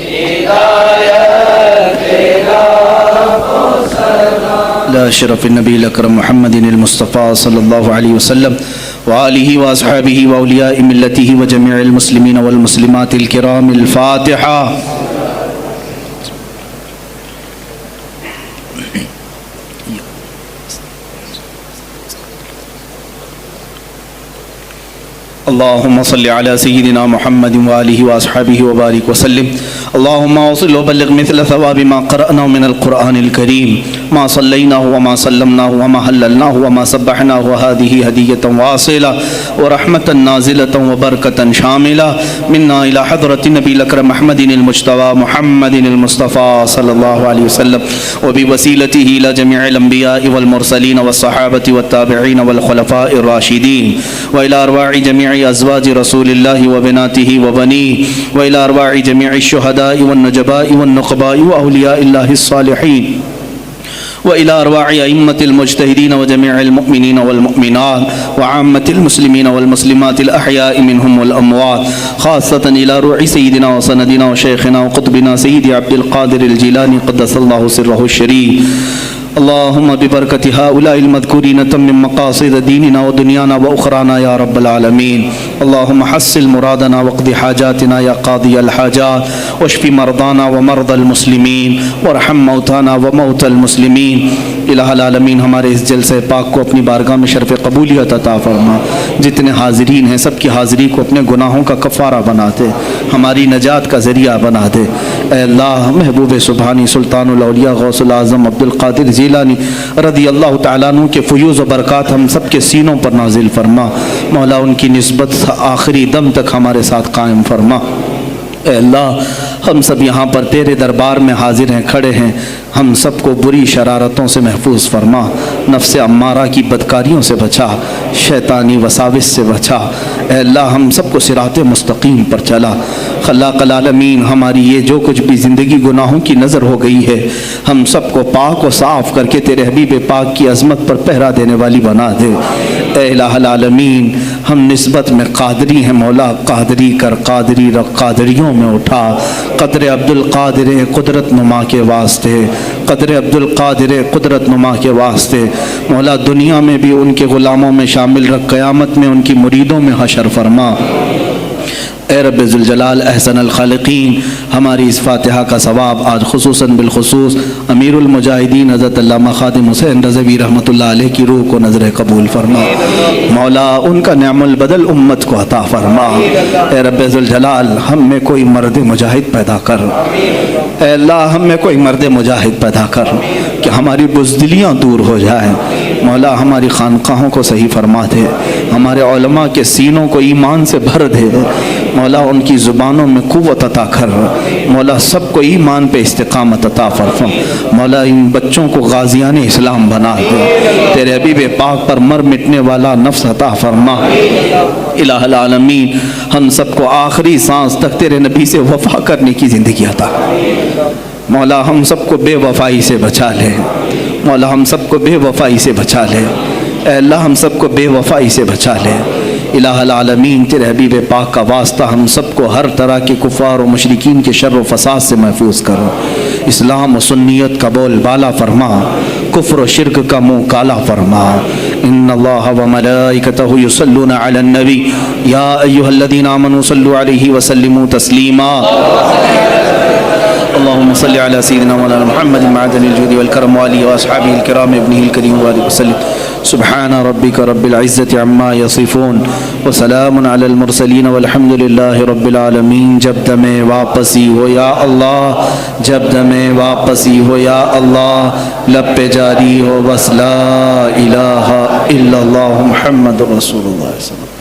ہدایت پہ لاکھوں سلام، لا شرف النبی الاکرم محمد المصطفیٰ صلی اللہ علیہ وسلم وآلہ واصحابہ واولیاء ملتہ وجميع المسلمین والمسلمات الکرام۔ الفاتحہ۔ اللهم صل على سيدنا محمد وآله وأصحابه وبارك وسلم. اللهم وصل وبلغ مثل ثواب ما قرأناه من القرآن الكريم، ما صليناه وما سلمناه وما هللناه وما سبحناه، وهذه هدية واصلة ورحمة نازلة وبركة شاملة منا إلى حضرة النبي الأكرم محمد المجتبى محمد المصطفى صلى الله عليه وسلم، وبوسيلته إلى جميع الأنبياء والمرسلين والصحابة والتابعين والخلفاء الراشدين، وإلى أرواح جميع أزواج رسول الله وبناته وبنيه، وإلى أرواح جميع الشهداء والنجباء والنقباء وأولياء الله الصالحين، وإلى أرواح أئمة المجتهدين وجميع المؤمنين والمؤمنات وعامة المسلمين والمسلمات الأحياء منهم والأموات، خاصة إلى روح سيدنا وسندنا وشيخنا وقطبنا سيدي عبد القادر الجيلاني قدس الله سره الشريف. اللهم ببركة هؤلاء المذكورين تمم مقاصد ديننا ودنيانا وأخرانا يا رب العالمين. اللهم حصل مرادنا واقض حاجاتنا يا قاضي الحاجات، واشف مرضانا ومرضى المسلمين، وارحم موتانا وموتى المسلمين. الہ العالمین، ہمارے اس جلسہ پاک کو اپنی بارگاہ میں شرف قبولیت عطا فرما. جتنے حاضرین ہیں سب کی حاضری کو اپنے گناہوں کا کفارہ بنا دے، ہماری نجات کا ذریعہ بنا دے. اے اللہ، محبوب سبحانی سلطان الاولیاء غوث العظم عبد القادر جیلانی رضی اللہ تعالیٰ عنہ کے فیوز و برکات ہم سب کے سینوں پر نازل فرما. مولا ان کی نسبت آخری دم تک ہمارے ساتھ قائم فرما. اے اللہ، ہم سب یہاں پر تیرے دربار میں حاضر ہیں، کھڑے ہیں، ہم سب کو بری شرارتوں سے محفوظ فرما، نفس امارہ کی بدکاریوں سے بچا، شیطانی وساوس سے بچا۔ اے اللہ ہم سب کو صراط مستقیم پر چلا۔ خلاق العالمین ہماری یہ جو کچھ بھی زندگی گناہوں کی نظر ہو گئی ہے، ہم سب کو پاک و صاف کر کے تیرے حبیب پاک کی عظمت پر پہرا دینے والی بنا دے۔ اے الہ العالمین ہم نسبت میں قادری ہیں مولا، قادری کر، قادری رکھ، قادریوں میں اٹھا۔ قدر عبد القادر قدرت نما کے واسطے، قدر عبد القادر قدرت نما کے واسطے مولا دنیا میں بھی ان کے غلاموں میں شامل رکھ، قیامت میں ان کی مریدوں میں حشر فرما۔ اے رب ذوالجلال احسن الخالقین ہماری اس فاتحہ کا ثواب آج خصوصاً بالخصوص امیر المجاہدین حضرت علامہ خادم حسین رضوی رحمۃ اللہ علیہ کی روح کو نظر قبول فرما مولا، ان کا نعم البدل امت کو عطا فرما۔ اے رب ذوالجلال ہم میں کوئی مرد مجاہد پیدا کر، اے اللہ ہم میں کوئی مرد مجاہد پیدا کر کہ ہماری بزدلیاں دور ہو جائیں مولا، ہماری خانقاہوں کو صحیح فرما دے، ہمارے علماء کے سینوں کو ایمان سے بھر دے مولا، ان کی زبانوں میں قوت عطا کر مولا، سب کو ایمان پہ استقامت عطا فرما مولا، ان بچوں کو غازیان اسلام بنا دے، تیرے حبیب پاک پر مر مٹنے والا نفس عطا فرما۔ الہ العالمین ہم سب کو آخری سانس تک تیرے نبی سے وفا کرنے کی زندگی عطا مولا، ہم سب کو بے وفائی سے بچا لے مولا، ہم سب کو بے وفائی سے بچا لے، اے اللہ ہم سب کو بے وفائی سے بچا لے۔ الہ العالمین تیرے حبیب پاک کا واسطہ ہم سب کو ہر طرح کے کفار و مشرکین کے شر و فساد سے محفوظ کرو، اسلام و سنیت کا بول بالا فرما، کفر و شرک کا منہ کالا فرما۔ ان اللہ و ملائکتہ یصلون علی النبی یا ایھا الذین آمنوا صلوا علیہ وسلموا تسلیما۔ اللهم صل على سيدنا مولانا محمد معدن الجود والكرم وآله وأصحابه الكرام ابنه الكريم وآله وسلم۔ سبحان ربك رب العزة عما يصفون وسلام على المرسلين والحمد لله رب العالمين۔ جب دمیں واپسی ہو یا اللہ، جب دمیں واپسی ہو یا اللہ، لب پہ جاری ہو بس لا الہ الا اللہ محمد رسول اللہ صلی اللہ علیہ وسلم۔